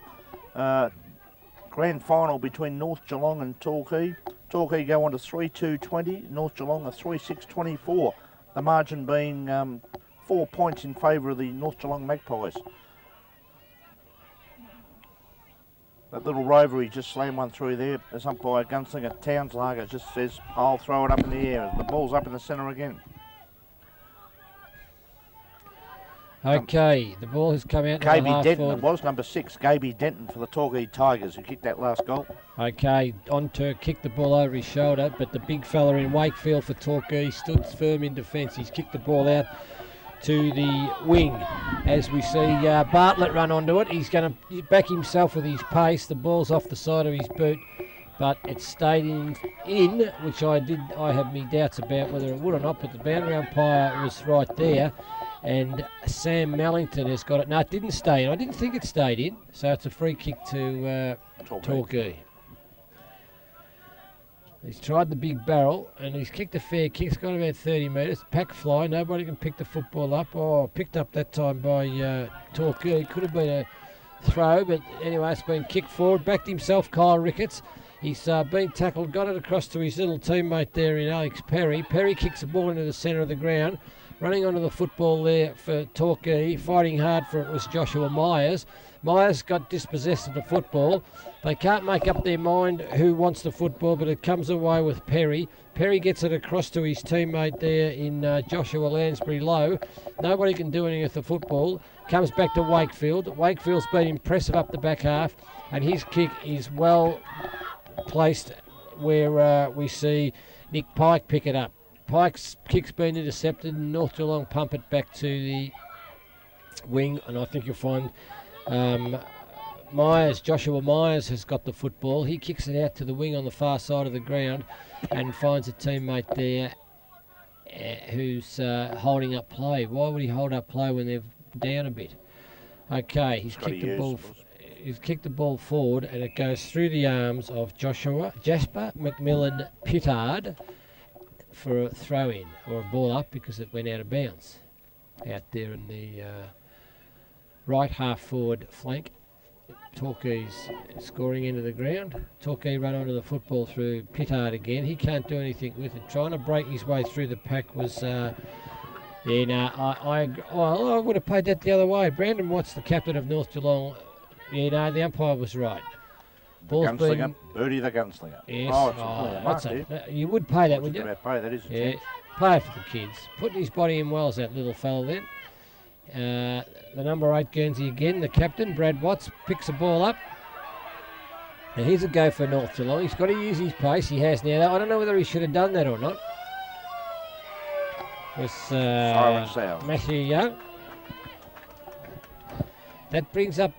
Speaker 1: grand final between North Geelong and Torquay. Torquay go on to 3-2-20, North Geelong a 3-6-24. The margin being 4 points in favour of the North Geelong Magpies. That little rover, he just slammed one through there. As umpire Gunslinger Townslager just says, I'll throw it up in the air. The ball's up in the centre again.
Speaker 2: Okay, the ball has come out.
Speaker 1: Gaby Denton, it was number 6, Gaby Denton for the Torquay Tigers, who kicked that last goal.
Speaker 2: Okay, on to kick the ball over his shoulder, but the big fella in Wakefield for Torquay stood firm in defence. He's kicked the ball out to the wing. As we see Bartlett run onto it, he's going to back himself with his pace. The ball's off the side of his boot, but it stayed in, which I have me doubts about whether it would or not, but the boundary umpire was right there. And Sam Mellington has got it. No, it didn't stay in. I didn't think it stayed in. So it's a free kick to Torquay. He's tried the big barrel and he's kicked a fair kick. It's got about 30 metres. Pack fly. Nobody can pick the football up. Oh, picked up that time by Torquay. Could have been a throw, but anyway, it's been kicked forward. Backed himself, Kyle Ricketts. He's been tackled, got it across to his little teammate there in Alex Perry. Perry kicks the ball into the centre of the ground. Running onto the football there for Torquay, fighting hard for it was Joshua Myers. Myers got dispossessed of the football. They can't make up their mind who wants the football, but it comes away with Perry. Perry gets it across to his teammate there in Joshua Lansbury Lowe. Nobody can do anything with the football. Comes back to Wakefield. Wakefield's been impressive up the back half, and his kick is well placed where we see Nick Pike pick it up. Pike's kick's been intercepted and North Geelong pump it back to the wing, and I think you'll find Joshua Myers has got the football. He kicks it out to the wing on the far side of the ground and finds a teammate there who's holding up play. Why would he hold up play when they're down a bit? Okay, he's kicked the ball forward, and it goes through the arms of Jasper McMillan Pittard for a throw in or a ball up because it went out of bounds out there in the right half forward flank. Torquay's scoring into the ground. Torquay run onto the football through Pittard again. He can't do anything with it. Trying to break his way through the pack was I would have played that the other way. Brandon Watts, the captain of North Geelong, the umpire was right.
Speaker 1: Gunslinger, Birdie the gunslinger.
Speaker 2: Yes, you would pay that, would you?
Speaker 1: Pay, that is a
Speaker 2: yeah,
Speaker 1: chance.
Speaker 2: play it for the kids. Putting his body in well as that little fella then. The number 8 Guernsey again, the captain, Brad Watts, picks the ball up. And here's a go for North Geelong. He's got to use his pace. He has now. I don't know whether he should have done that or not. It was Matthew Young. That brings up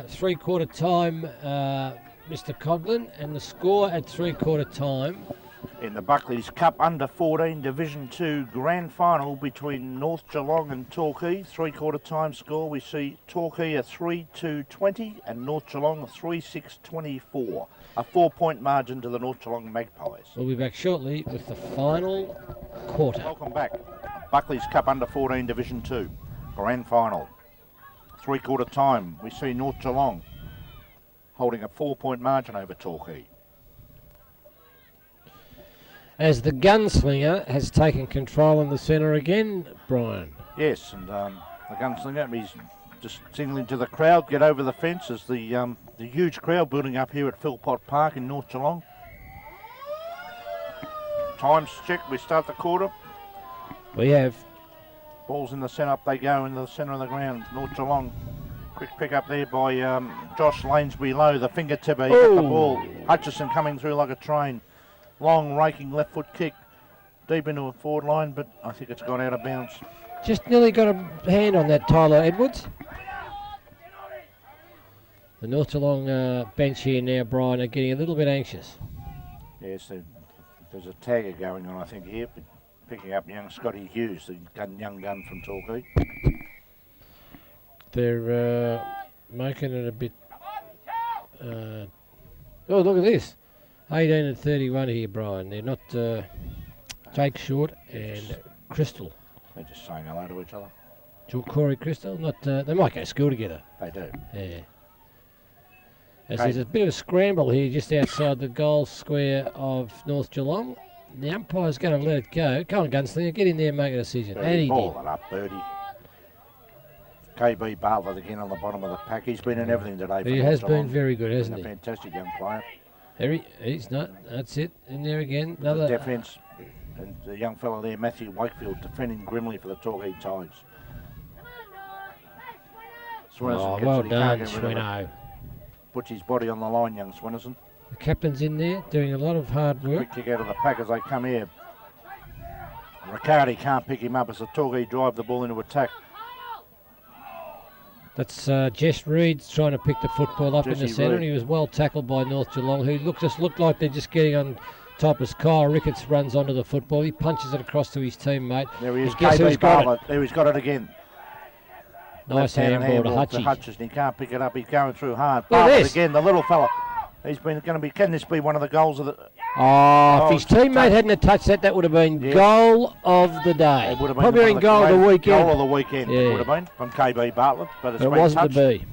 Speaker 2: three-quarter time, Mr. Coughlin, and the score at three-quarter time.
Speaker 1: In the Buckley's Cup Under-14 Division 2 Grand Final between North Geelong and Torquay. Three-quarter time score, we see Torquay a 3-2-20 and North Geelong a 3-6-24. A 4-point margin to the North Geelong Magpies.
Speaker 2: We'll be back shortly with the final quarter.
Speaker 1: Welcome back. Buckley's Cup Under-14 Division 2 Grand Final. Three-quarter time, we see North Geelong holding a 4-point margin over Torquay.
Speaker 2: As the gunslinger has taken control in the centre again, Brian.
Speaker 1: Yes, and the gunslinger, he's just signaling to the crowd, get over the fence as the huge crowd building up here at Philpott Park in North Geelong. Times check, we start the quarter.
Speaker 2: We have.
Speaker 1: Ball's in the centre, up they go in the centre of the ground. North Geelong, quick pick up there by Josh Lanesbury Lowe, the finger tipper, he got the ball. Hutchison coming through like a train. Long raking left foot kick deep into a forward line, but I think it's gone out of bounds.
Speaker 2: Just nearly got a hand on that, Tyler Edwards. The North Geelong bench here now, Brian, are getting a little bit anxious.
Speaker 1: Yes, there's a tagger going on, I think, here, but picking up young Scotty Hughes, the young gun from Torquay.
Speaker 2: They're making it a bit... oh, look at this. 18 and 31 here, Brian. They're not Jake Short and Crystal.
Speaker 1: They're just saying hello to each other.
Speaker 2: Corey Crystal. Not. They might go to school together.
Speaker 1: They do.
Speaker 2: Yeah. There's a bit of a scramble here just outside the goal square of North Geelong. The umpire's going to let it go. Come on, Gunslinger, get in there and make a decision.
Speaker 1: Birdie,
Speaker 2: and he
Speaker 1: ball
Speaker 2: did.
Speaker 1: it up, Birdie. KB Bartlett again on the bottom of the pack. He's been in everything today.
Speaker 2: He has been very good, hasn't he?
Speaker 1: A fantastic young player.
Speaker 2: He's not. That's it. In there again. Another
Speaker 1: the defence. And the young fellow there, Matthew Wakefield, defending grimly for the Torquay Tigers.
Speaker 2: Oh, well done, Sweno.
Speaker 1: Puts his body on the line, young Swinnerson.
Speaker 2: The captain's in there doing a lot of hard work.
Speaker 1: Quick kick out of the pack as they come here. Riccardi can't pick him up as the Torquay drive the ball into attack.
Speaker 2: That's Jess Reed trying to pick the football up in the centre, and he was well tackled by North Geelong, who looked like they're just getting on top as Kyle Ricketts runs onto the football. He punches it across to his teammate.
Speaker 1: There he is, KB Bartlett. There he's got it again.
Speaker 2: Nice handball to
Speaker 1: Hutchison. He can't pick it up. He's going through hard.
Speaker 2: Bartlett
Speaker 1: again, the little fella. He's been going to be. Can this be one of the goals of the?
Speaker 2: If his teammate hadn't have touched that, that would have been goal of the day.
Speaker 1: It would have been
Speaker 2: probably been goal of the weekend.
Speaker 1: Goal of the weekend.
Speaker 2: Yeah.
Speaker 1: It would have been from KB Bartlett, but it's
Speaker 2: it
Speaker 1: been
Speaker 2: wasn't
Speaker 1: touched.
Speaker 2: to be.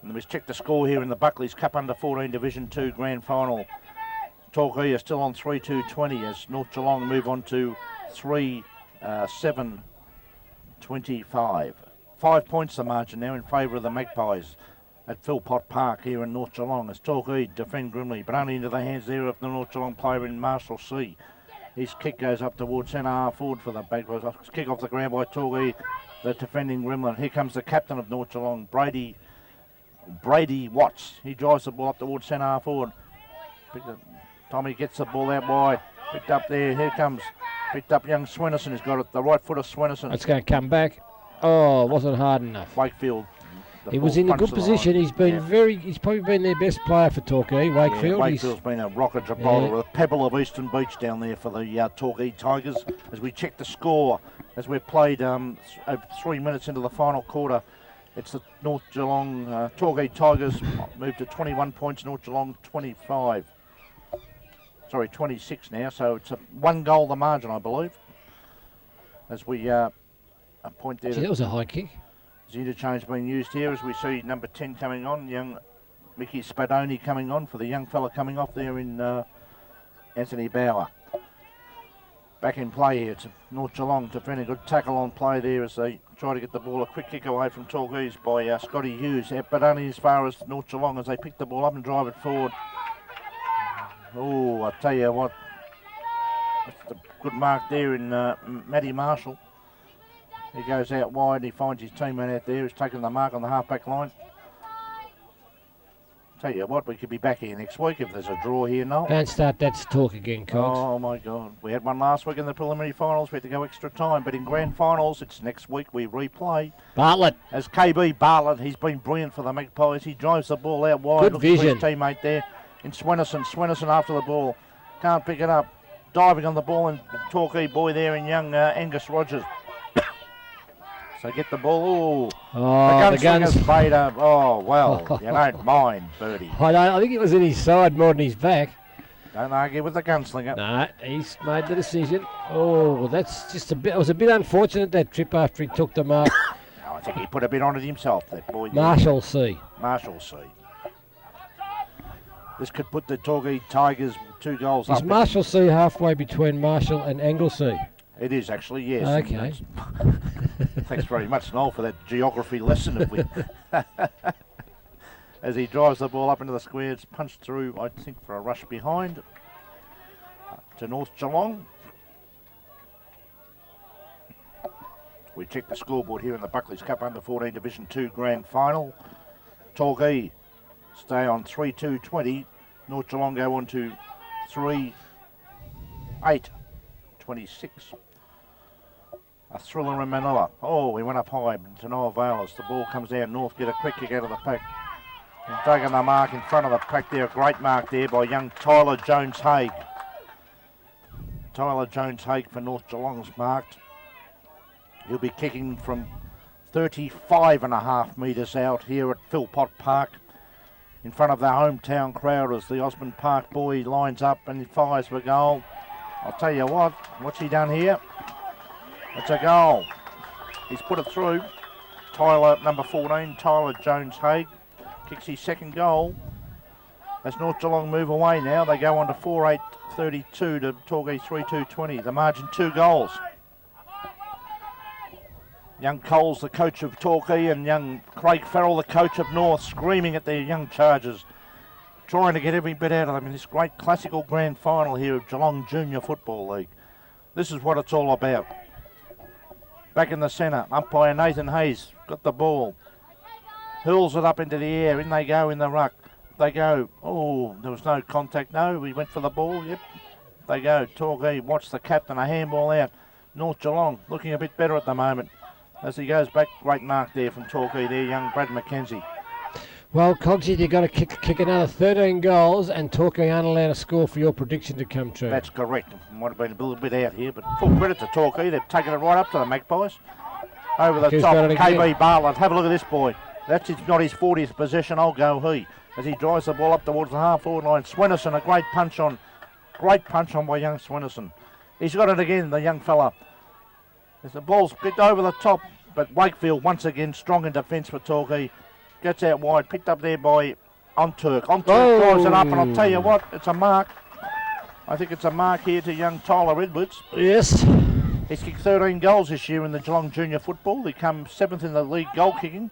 Speaker 1: And we've checked the score here in the Buckley's Cup Under-14 Division 2 Grand Final. Torquay are still on 3-2-20 as North Geelong move on to 3-2-20 7-25. 5 points the margin now in favour of the Magpies at Philpott Park here in North Geelong as Torquay defend grimly, but only into the hands there of the North Geelong player in Marshall C. His kick goes up towards centre half forward for the Magpies. Kick off the ground by Torquay, the defending Grimlin. Here comes the captain of North Geelong, Brady Watts. He drives the ball up towards centre half forward. Tommy gets the ball out wide. Picked up there. Here comes. Picked up young Swenison. He's got it. The right foot of Swenison.
Speaker 2: It's going to come back. Oh, wasn't hard enough.
Speaker 1: Wakefield.
Speaker 2: He was in a good position. He's been he's probably been their best player for Torquay, Wakefield.
Speaker 1: Yeah, Wakefield's been a rocket Gibraltar, a pebble of Eastern Beach down there for the Torquay Tigers. As we check the score, as we've played 3 minutes into the final quarter, it's the North Geelong Torquay Tigers moved to 21 points, North Geelong 25. Sorry, 26 now, so it's a 1 goal the margin, I believe. As we a point there.
Speaker 2: Gee, that was a high kick.
Speaker 1: There's interchange being used here as we see number 10 coming on, young Mickey Spadoni coming on for the young fella coming off there in Anthony Bauer. Back in play here to North Geelong, defending a good tackle on play there as they try to get the ball, a quick kick away from Torquay by Scotty Hughes, but only as far as North Geelong as they pick the ball up and drive it forward. Oh, I tell you what, that's a good mark there in Matty Marshall. He goes out wide, he finds his teammate out there, he's taking the mark on the half-back line. Tell you what, we could be back here next week if there's a draw here, Noel.
Speaker 2: Don't start that talk again, Cogs.
Speaker 1: Oh my God, we had one last week in the preliminary finals, we had to go extra time, but in grand finals, it's next week we replay.
Speaker 2: Bartlett.
Speaker 1: As KB Bartlett, he's been brilliant for the Magpies, he drives the ball out wide,
Speaker 2: good vision.
Speaker 1: For his teammate there in Swenison after the ball, can't pick it up, diving on the ball, and Torquay boy there in young Angus Rogers. So get the ball.
Speaker 2: Oh,
Speaker 1: the gunslinger's played up. Oh, well, you don't mind, Birdie.
Speaker 2: I think it was in his side more than his back.
Speaker 1: Don't argue with the gunslinger.
Speaker 2: No, he's made the decision. Oh, that's just a bit. It was a bit unfortunate, that trip after he took the mark.
Speaker 1: No, I think he put a bit on it himself, that boy.
Speaker 2: Marshall C.
Speaker 1: This could put the Torquay Tigers 2 goals up.
Speaker 2: Is Marshall C halfway between Marshall and Anglesey?
Speaker 1: It is actually, yes.
Speaker 2: Okay.
Speaker 1: Thanks very much, Noel, for that geography lesson. As he drives the ball up into the square, it's punched through, I think, for a rush behind to North Geelong. We check the scoreboard here in the Buckley's Cup Under 14 Division 2 Grand Final. Torquay stay on 3-2-20. North Geelong go on to 3-8-26. A thriller in Manila. Oh, he went up high to no avail as the ball comes down. North get a quick kick out of the pack. And taking the mark in front of the pack there. A great mark there by young Tyler Jones-Haig. Tyler Jones-Haig for North Geelong's marked. He'll be kicking from 35.5 metres out here at Philpott Park in front of the hometown crowd as the Osmond Park boy lines up and he fires for goal. I'll tell you what, what's he done here? It's a goal. He's put it through. Tyler, number 14, Tyler Jones-Haig, kicks his second goal. As North Geelong move away now, they go on to 4-8-32 to Torquay 3-2-20. The margin 2 goals. Young Coles, the coach of Torquay, and young Craig Farrell, the coach of North, screaming at their young chargers, trying to get every bit out of them in this great classical grand final here of Geelong Junior Football League. This is what it's all about. Back in the centre, umpire Nathan Hayes got the ball. Hurls it up into the air, in they go in the ruck. They go, oh, there was no contact, no, he went for the ball, yep. They go, Torquay, watch the captain, a handball out. North Geelong looking a bit better at the moment. As he goes back, great mark there from Torquay there, young Brad McKenzie.
Speaker 2: Well, Cogsy, you've got to kick another 13 goals and Torquay aren't allowed to score for your prediction to come true.
Speaker 1: That's correct. Might have been a little bit out here, but full credit to Torquay. They've taken it right up to the Magpies. Over the top, KB Bartlett. Have a look at this boy. That's not his 40th possession. I'll go he. As he drives the ball up towards the half-forward line. Swenison, a great punch on by young Swenison. He's got it again, the young fella. As the ball's kicked over the top, but Wakefield once again strong in defence for Torquay. Gets out wide, picked up there by Onturk. Drives it up, and I'll tell you what, it's a mark. I think it's a mark here to young Tyler Edwards.
Speaker 2: Yes.
Speaker 1: He's kicked 13 goals this year in the Geelong Junior football. He comes 7th in the league goal kicking.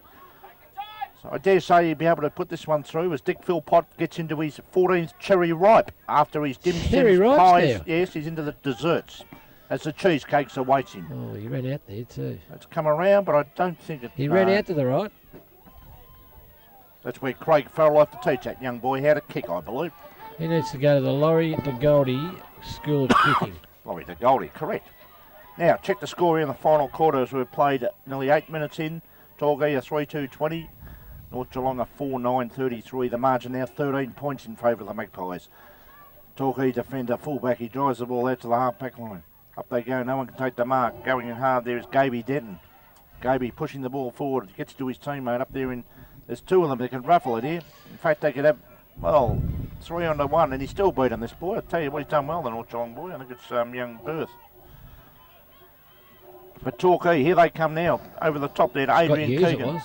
Speaker 1: So I dare say he'll be able to put this one through as Dick Philpott gets into his 14th cherry ripe after his dim sims pies. Yes, he's into the desserts as the cheesecakes awaits him.
Speaker 2: Oh, he ran out there too.
Speaker 1: It's come around, but I don't think it...
Speaker 2: He ran out to the right.
Speaker 1: That's where Craig Farrell will have to teach that young boy how to kick, I believe.
Speaker 2: He needs to go to the Laurie de Goldie School of Kicking.
Speaker 1: Laurie de Goldie, correct. Now, check the score here in the final quarter as we've played nearly 8 minutes in. Torquay a 3-2-20. North Geelong a 4-9-33. The margin now 13 points in favour of the Magpies. Torquay defender, fullback, he drives the ball out to the half-back line. Up they go, no one can take the mark. Going in hard there is Gaby Denton. Gaby pushing the ball forward, gets to his teammate up there. There's two of them that can ruffle it here. In fact, they could have, 3-1, and he's still beaten this boy. I tell you what, he's done well, the North Geelong boy. I think it's young Birth. But Torquay, here they come now. Over the top there to Adrian Keegan.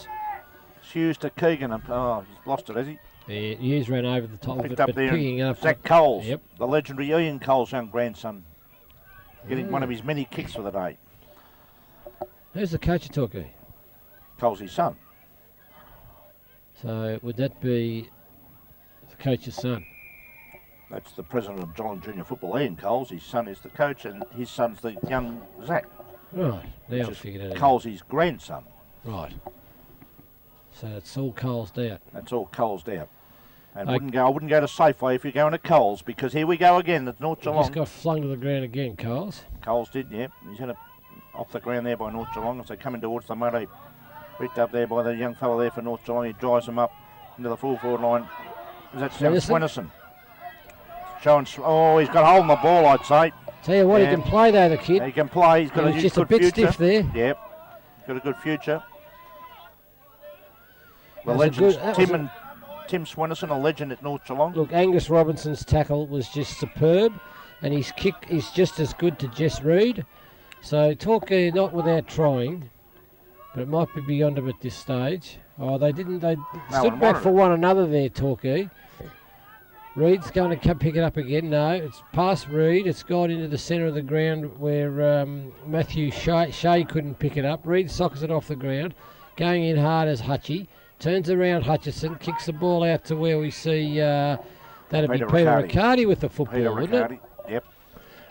Speaker 1: Hughes to Keegan. Oh, he's lost it, has he?
Speaker 2: Yeah, Hughes ran over the top of it,
Speaker 1: up
Speaker 2: but
Speaker 1: there
Speaker 2: picking up.
Speaker 1: Zach Coles,
Speaker 2: yep.
Speaker 1: The legendary Ian Coles' young grandson, getting one of his many kicks for the day.
Speaker 2: Who's the coach of Torquay?
Speaker 1: Coles' son.
Speaker 2: So would that be the coach's son?
Speaker 1: That's the president of Geelong Junior Football, Ian Coles. His son is the coach, and his son's the young Zach.
Speaker 2: Right, now I figured it out.
Speaker 1: Coles' grandson.
Speaker 2: Right. So it's all Coles out.
Speaker 1: That's all Coles out. And I wouldn't go to Safeway if you're going to Coles, because here we go again. It's North Geelong.
Speaker 2: He just got flung to the ground again, Coles.
Speaker 1: Coles did, yeah. He's had it off the ground there by North Geelong as they come in towards the muddy. Picked up there by the young fella there for North Geelong. He drives them up into the full forward line. Is that Swenison? Showing, he's got a hole in the ball, I'd say.
Speaker 2: Tell you what, he can play though, the kid.
Speaker 1: He can play. He's got
Speaker 2: just
Speaker 1: good
Speaker 2: a bit
Speaker 1: future.
Speaker 2: Stiff there.
Speaker 1: Yep, got a good future. The legends, Tim Swenison, a legend at North Geelong.
Speaker 2: Look, Angus Robinson's tackle was just superb, and his kick is just as good to Jess Reed. So Torquay not without trying, but it might be beyond them at this stage. Oh, they didn't. They stood back for one another there, Torquay. Reed's going to pick it up again. No, it's past Reed. It's gone into the centre of the ground where Matthew Shea couldn't pick it up. Reed sockets it off the ground. Going in hard as Hutchie. Turns around Hutchison. Kicks the ball out to where we see that'd be Peter Riccardi with the football, wouldn't it?
Speaker 1: Yep.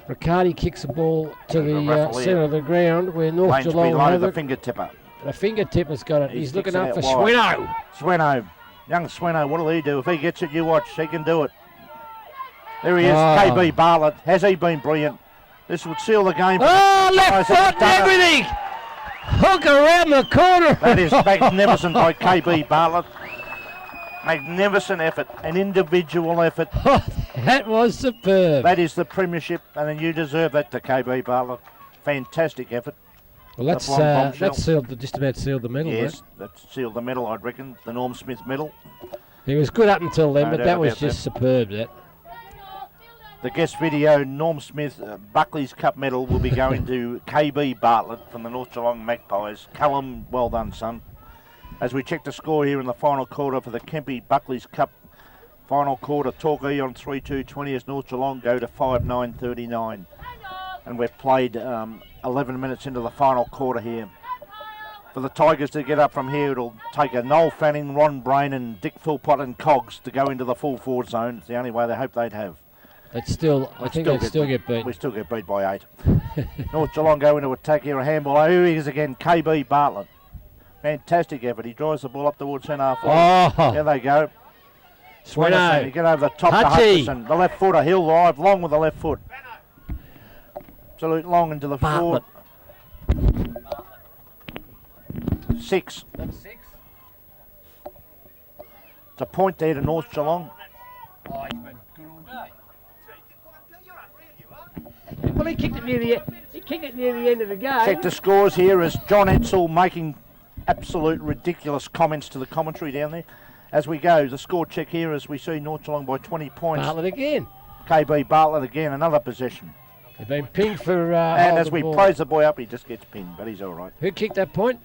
Speaker 2: Riccardi kicks the ball to the centre of the ground where North Geelong have
Speaker 1: the finger tipper.
Speaker 2: The finger tipper's got it. He's looking up for Sweno.
Speaker 1: Sweno. Young Sweno, what'll he do? If he gets it, you watch. He can do it. There he is, KB Bartlett. Has he been brilliant? This would seal the game.
Speaker 2: Left foot and everything! Hook around the corner.
Speaker 1: That is magnificent by KB Bartlett. Magnificent effort, an individual effort.
Speaker 2: That was superb.
Speaker 1: That is the premiership, and then you deserve that to KB Bartlett. Fantastic effort.
Speaker 2: Well, that's just about sealed the medal.
Speaker 1: Yes, that sealed the medal, I'd reckon. The Norm Smith medal.
Speaker 2: He was good up until then, but that was just superb. That.
Speaker 1: The guest video, Norm Smith Buckley's Cup medal, will be going to KB Bartlett from the North Geelong Magpies. Callum, well done, son. As we check the score here in the final quarter for the Kempy Buckley's Cup final quarter, Torquay on 3-2-20 as North Geelong go to 5-9-39. And we've played 11 minutes into the final quarter here. For the Tigers to get up from here, it'll take a Noel Fanning, Ron Brain and Dick Philpott and Cogs to go into the full forward zone. It's the only way they hope they'd have.
Speaker 2: I think they'd still get beat.
Speaker 1: We still get beat by 8. North Geelong go into attack here, a handball. Oh, here he is again, KB Bartlett. Fantastic effort. He drives the ball up towards centre half. There they go.
Speaker 2: Sweno.
Speaker 1: You get over the top to Hutchison. The left footer, he'll drive long with the left foot. Absolute long into the forward. 6.
Speaker 2: That's 6.
Speaker 1: It's a point there to North Geelong.
Speaker 2: Oh, he's been good all day. Well, he kicked it near the end of the game.
Speaker 1: Check the scores here as John Edsel making absolute ridiculous comments to the commentary down there. As we go, the score check here as we see North Geelong by 20 points.
Speaker 2: Bartlett again.
Speaker 1: KB Bartlett again, another possession.
Speaker 2: They've been pinned for...
Speaker 1: and as we praise the boy up, he just gets pinned, but he's all right.
Speaker 2: Who kicked that point?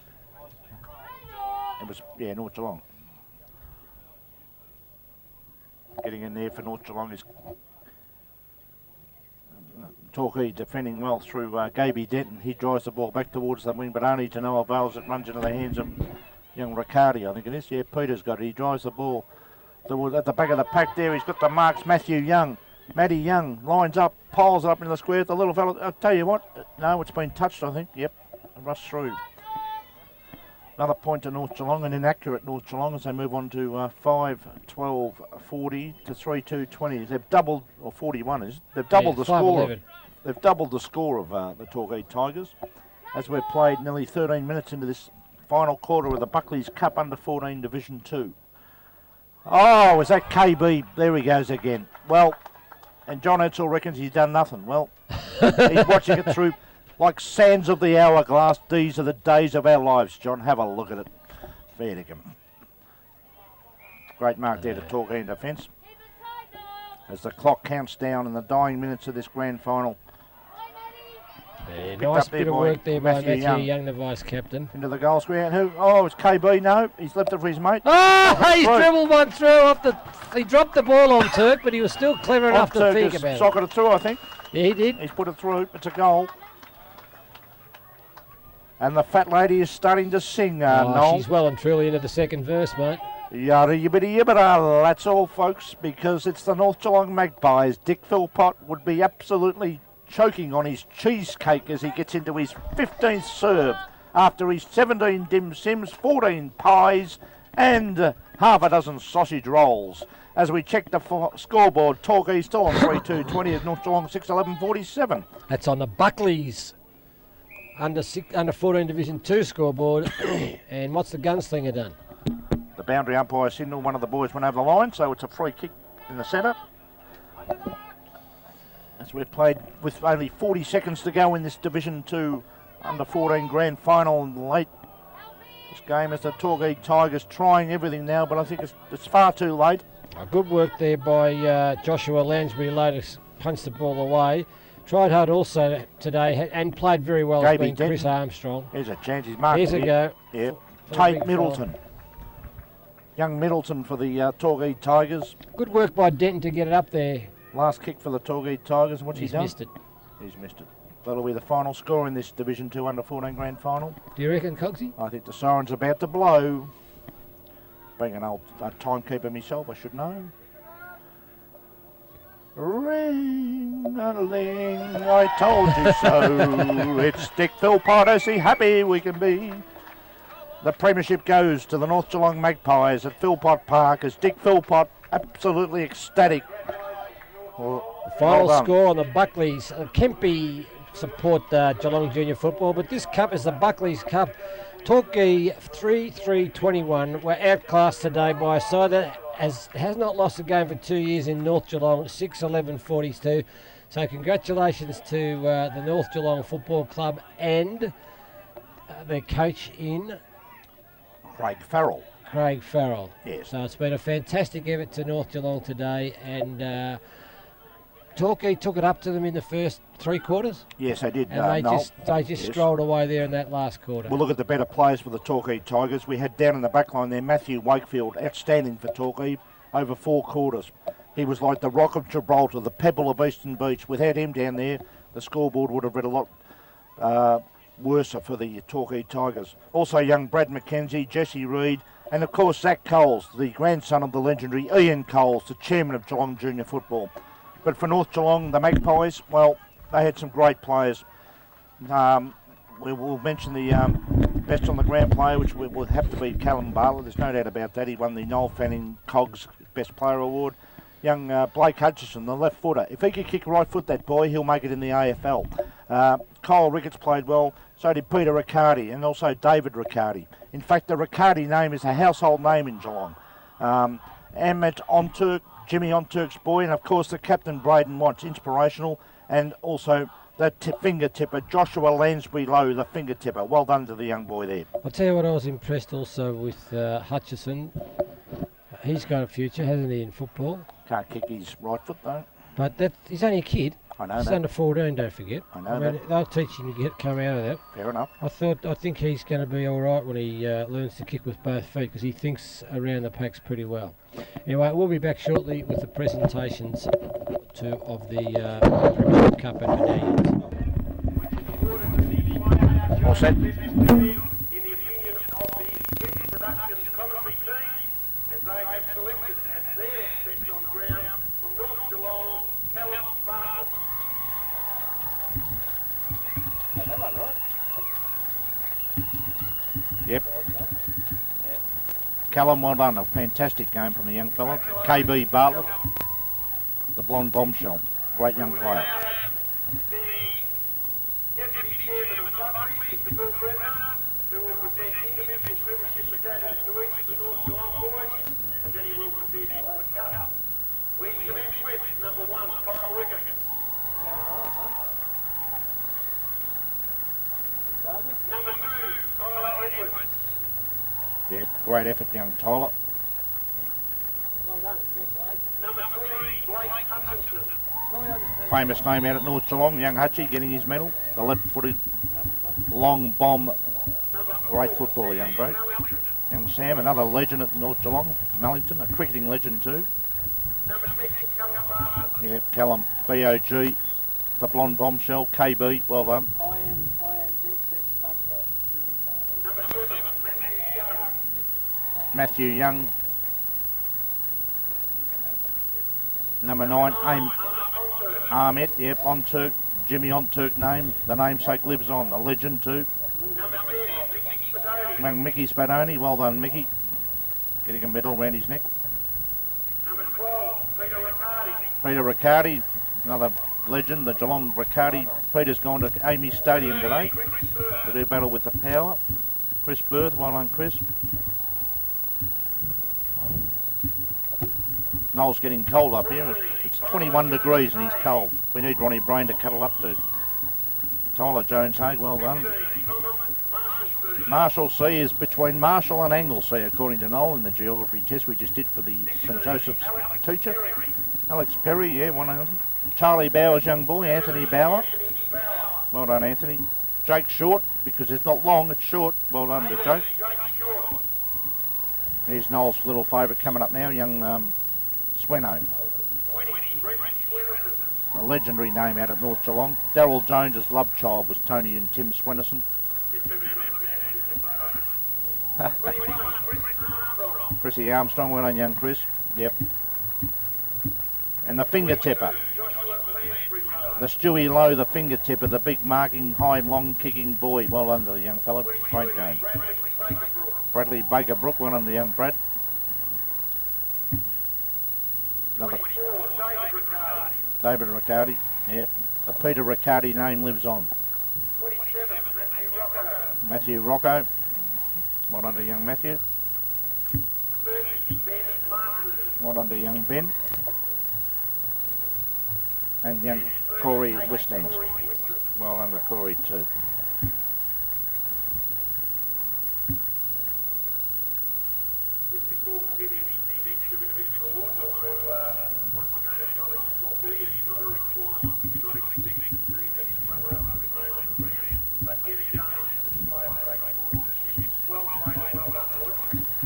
Speaker 1: It was, North Geelong. Getting in there for North Geelong is Torquay defending well through Gaby Denton. He drives the ball back towards the wing, but only to no avail as it runs into the hands of young Riccardi, I think it is. Yeah, Peter's got it. He drives the ball at the back of the pack there. He's got the marks. Matty Young lines up, piles it up into the square. The little fellow, I'll tell you what, no, it's been touched, I think. Yep, rushed through. Another point to North Geelong, an inaccurate North Geelong as they move on to 5-12-40 to 3-2-20. They've doubled, or 41 is, they've doubled the score. They've doubled the score of the Torquay Tigers as we've played nearly 13 minutes into this final quarter of the Buckley's Cup Under 14 Division 2. Oh, is that KB? There he goes again. Well, and John Edsel reckons he's done nothing. Well, he's watching it through like sands of the hourglass. These are the days of our lives, John. Have a look at it. Fair to him. Great mark there to Torquay in defence. As the clock counts down in the dying minutes of this grand final.
Speaker 2: Yeah, nice bit of work there by Matthew Young, the vice-captain.
Speaker 1: Into the goal square. And who? Oh, it's KB. No, he's left it for his mate.
Speaker 2: Oh, he's dribbled one through he dropped the ball on Turk, but he was still clever enough to think about it.
Speaker 1: Socketed it through, I think.
Speaker 2: Yeah, he did.
Speaker 1: He's put it through. It's a goal. And the fat lady is starting to sing, Noel.
Speaker 2: She's well and truly into the second verse, mate.
Speaker 1: Yada yibbity yibbida. That's all, folks, because it's the North Geelong Magpies. Dick Philpott would be absolutely choking on his cheesecake as he gets into his 15th serve after his 17 dim sims, 14 pies and half a dozen sausage rolls. As we check the scoreboard, Torquay still on 3-2-20 at North Geelong 6-11-47.
Speaker 2: That's on the Buckley's under 14 Division 2 scoreboard. And what's the gunslinger done?
Speaker 1: The boundary umpire signal, one of the boys went over the line, so it's a free kick in the centre. As we've played with only 40 seconds to go in this Division 2 under 14 grand final and late this game as the Torquay Tigers trying everything now, but I think it's far too late.
Speaker 2: Good work there by Joshua Lansbury-Lowe to punch the ball away. Tried hard also today and played very well as being Chris Armstrong.
Speaker 1: Here's a chance. He's marked.
Speaker 2: Here's a go.
Speaker 1: Yeah. Tate Middleton. Young Middleton for the Torquay Tigers.
Speaker 2: Good work by Denton to get it up there.
Speaker 1: Last kick for the Torquay Tigers. What's he done?
Speaker 2: He's missed it.
Speaker 1: He's missed it. That'll be the final score in this Division 2 under 14 grand final.
Speaker 2: Do you reckon, Cogsy?
Speaker 1: I think the siren's about to blow. Being an old timekeeper myself, I should know. Ring-a-ling, I told you so. It's Dick Philpott, I see happy we can be. The premiership goes to the North Geelong Magpies at Philpott Park as Dick Philpott absolutely ecstatic.
Speaker 2: Well, the final score on the Buckley's. Kempy support Geelong Junior Football, but this cup is the Buckley's Cup. Torquay 3-3-21 were outclassed today by a side that has not lost a game for 2 years in North Geelong, 6-11-42. So congratulations to the North Geelong Football Club and their coach in
Speaker 1: Craig Farrell.
Speaker 2: Yes. So it's been a fantastic effort to North Geelong today, and Torquay took it up to them in the first 3 quarters.
Speaker 1: Yes, they did.
Speaker 2: And they just strolled away there in that last quarter.
Speaker 1: We'll look at the better players for the Torquay Tigers. We had down in the back line there Matthew Wakefield, outstanding for Torquay, over 4 quarters. He was like the Rock of Gibraltar, the pebble of Eastern Beach. Without him down there, the scoreboard would have read a lot worse for the Torquay Tigers. Also young Brad McKenzie, Jesse Reid, and of course Zach Coles, the grandson of the legendary Ian Coles, the chairman of Geelong Junior Football. But for North Geelong, the Magpies, well, they had some great players. We will mention the best on the ground player, which will have to be Callum Bartlett. There's no doubt about that. He won the Noel Fanning Cogs Best Player Award. Young Blake Hutchison, the left footer. If he could kick right foot, that boy, he'll make it in the AFL. Kyle Ricketts played well. So did Peter Riccardi and also David Riccardi. In fact, the Riccardi name is a household name in Geelong. Ahmet Onturk, Jimmy Onturk's boy, and of course the captain Braden Watts, inspirational, and also the finger tipper, Joshua Lansbury-Lowe, the finger tipper. Well done to the young boy there.
Speaker 2: I'll tell you what, I was impressed also with Hutchison. He's got a future, hasn't he, in football?
Speaker 1: Can't kick his right foot though.
Speaker 2: But he's only a kid.
Speaker 1: I know
Speaker 2: he's
Speaker 1: that.
Speaker 2: under 14, don't forget.
Speaker 1: I know that.
Speaker 2: They'll teach him to come out of that.
Speaker 1: Fair enough.
Speaker 2: I think he's going to be all right when he learns to kick with both feet, because he thinks around the packs pretty well. Anyway, we'll be back shortly with the presentations 2 of the Premiership Cup and Medallions.
Speaker 1: All set.
Speaker 3: In the opinion of the Guest Productions commentary team, and they have selected as their best on ground from North Geelong, Callum Bartlett.
Speaker 1: Yep. Callum, well done. A fantastic game from the young fella. KB Bartlett, the blonde bombshell. Great young player.
Speaker 3: The Deputy Chairman of Buckley, Mr. Bill Brenner, who will present individual premiership medallions to each of the North Geelong boys, and then he will present the cup. We commence with number 1, Kyle Ricketts. Number 2, Tyler Edwards.
Speaker 1: Yep, great effort, young Tyler.
Speaker 3: Number 3, Blake Hutchinson.
Speaker 1: Famous name out at North Geelong, young Hutchie getting his medal. The left-footed long bomb, great footballer, young bloke. Young Sam, another legend at North Geelong. Mellington, a cricketing legend too.
Speaker 3: Number 6, Callum Bartlett.
Speaker 1: Yep, Callum, BOG, the blonde bombshell, KB, well done.
Speaker 4: I am dead set stuck there to the final.
Speaker 3: Number 7, Matthew Young.
Speaker 1: Matthew Young. Number 9, Ahmed, yep, on Turk, Jimmy on Turk name. The namesake lives on, a legend too.
Speaker 3: Number 10, Mickey Spadoni.
Speaker 1: Young Mickey Spadoni, well done Mickey. Getting a medal around his neck.
Speaker 3: Number 12, Peter Riccardi.
Speaker 1: Peter Riccardi, another legend, the Geelong Riccardi. Peter's gone to Amy Stadium today to do battle with the power. Chris Berth, well done Chris. Noel's getting cold up here. It's 21 degrees and he's cold. We need Ronnie Brain to cuddle up to. Tyler Jones-Haig, well done. Marshall C is between Marshall and Anglesea, according to Noel, in the geography test we just did for the St Joseph's teacher. Alex Perry, yeah, one of them. Charlie Bauer's young boy, Anthony Bauer. Well done, Anthony. Jake Short, because it's not long, it's short. Well done to Jake. Here's Noel's little favourite coming up now, young Sweno. A legendary name out at North Geelong. Daryl Jones's love child was Tony and Tim Swenison. Chrissy Armstrong, well done young Chris. Yep. And the finger tipper. The Stewie Lowe, the finger tipper, the big marking, high, long kicking boy. Well done to the young fella. Great game. Bradley Baker Brook, well done to young Brad. Another David Riccardi. Yep. The Peter Riccardi name lives on.
Speaker 3: 27,
Speaker 1: Matthew Rocco. Well done to young Matthew.
Speaker 3: 30, Ben Martin.
Speaker 1: Well done to young Ben. And young Corey Wistlands. Well done to Corey too.
Speaker 3: Just before beginning the next individual awards, I want to once again acknowledge Torquay. It's not a requirement. We do not expect the team that is runner-up to remain on the ground, but yet again, display of great sportsmanship. Well played, well done, boys.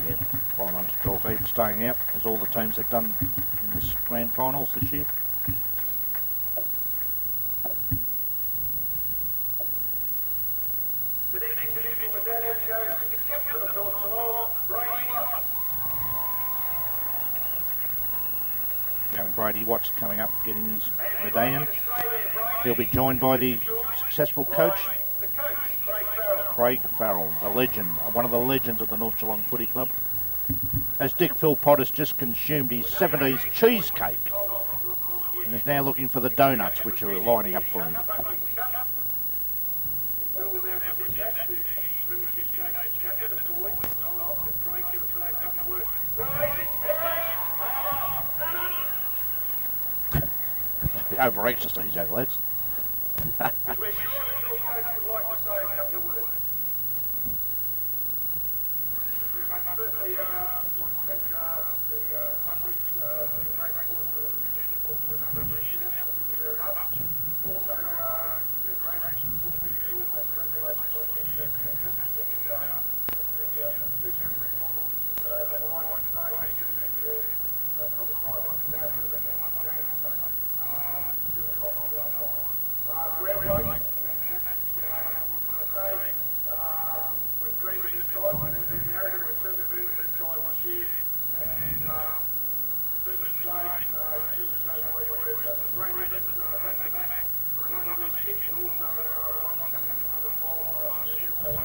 Speaker 1: Yep. Well done to Torquay for staying out, as all the teams have done in this grand finals this year.
Speaker 3: The next individual medallion goes to the captain of North Geelong, Brady Watts.
Speaker 1: Young Brady Watts coming up getting his medallion. He'll be joined by the successful coach,
Speaker 3: The coach, Craig Farrell.
Speaker 1: Craig Farrell, the legend, one of the legends of the North Geelong Footy Club. As Dick Philpott has just consumed his 70s cheesecake and is now looking for the donuts which are lining up for him.
Speaker 3: Bill will now present that to the Premiership coach captain of boys. As Craig's going to say a couple of words.
Speaker 1: Over exercise, young lads.
Speaker 3: We're sure your coach would like to say a couple of words. Firstly, I just want to thank the Buckley's been great supporters of football for a number of years now. Thank you very much. Also, congratulations to Torquay Girls. Congratulations on you. You've been fantastic in the two Premiership finals which was over the line today. Probably 5 months ago, it would have been their one game. So, So our blokes, fantastic. What can I say? We've been to this side, we've been married, we've certainly been to this side this year, and certainly today, you certainly showed why you were. So it's a great effort, back to back for a number of these kids, and also the ones coming from under 12 last year. Also,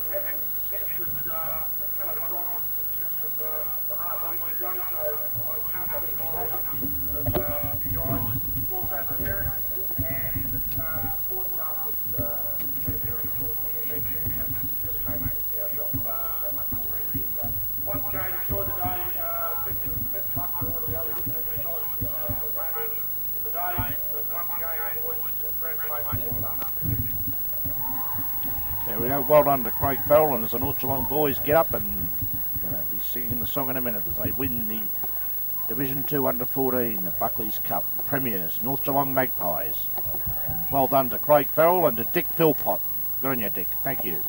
Speaker 3: there has some success that's come across in terms of the hard work you've done. So I can't have it high enough of you guys, also the parents and support staff that have during the course of the year. Been fantastic. Certainly makes our job that much more easier. So once again, enjoy the day. Best luck for all the others that have decided the remainder of the day. But once again, boys, congratulations. Well done. Thank you.
Speaker 1: There we go. Well done to Craig Farrell, and as the North Geelong boys get up and going to be singing the song in a minute as they win the Division 2 Under-14, the Buckley's Cup Premiers, North Geelong Magpies. And well done to Craig Farrell and to Dick Philpott. Good on you, Dick. Thank you.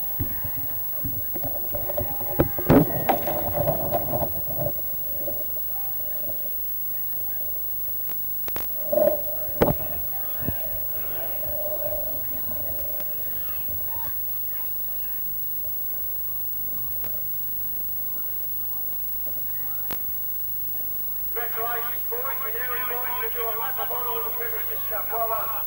Speaker 3: Congratulations, boys. We now invite you to do a lap of honour with the Premiership Cup. Well done.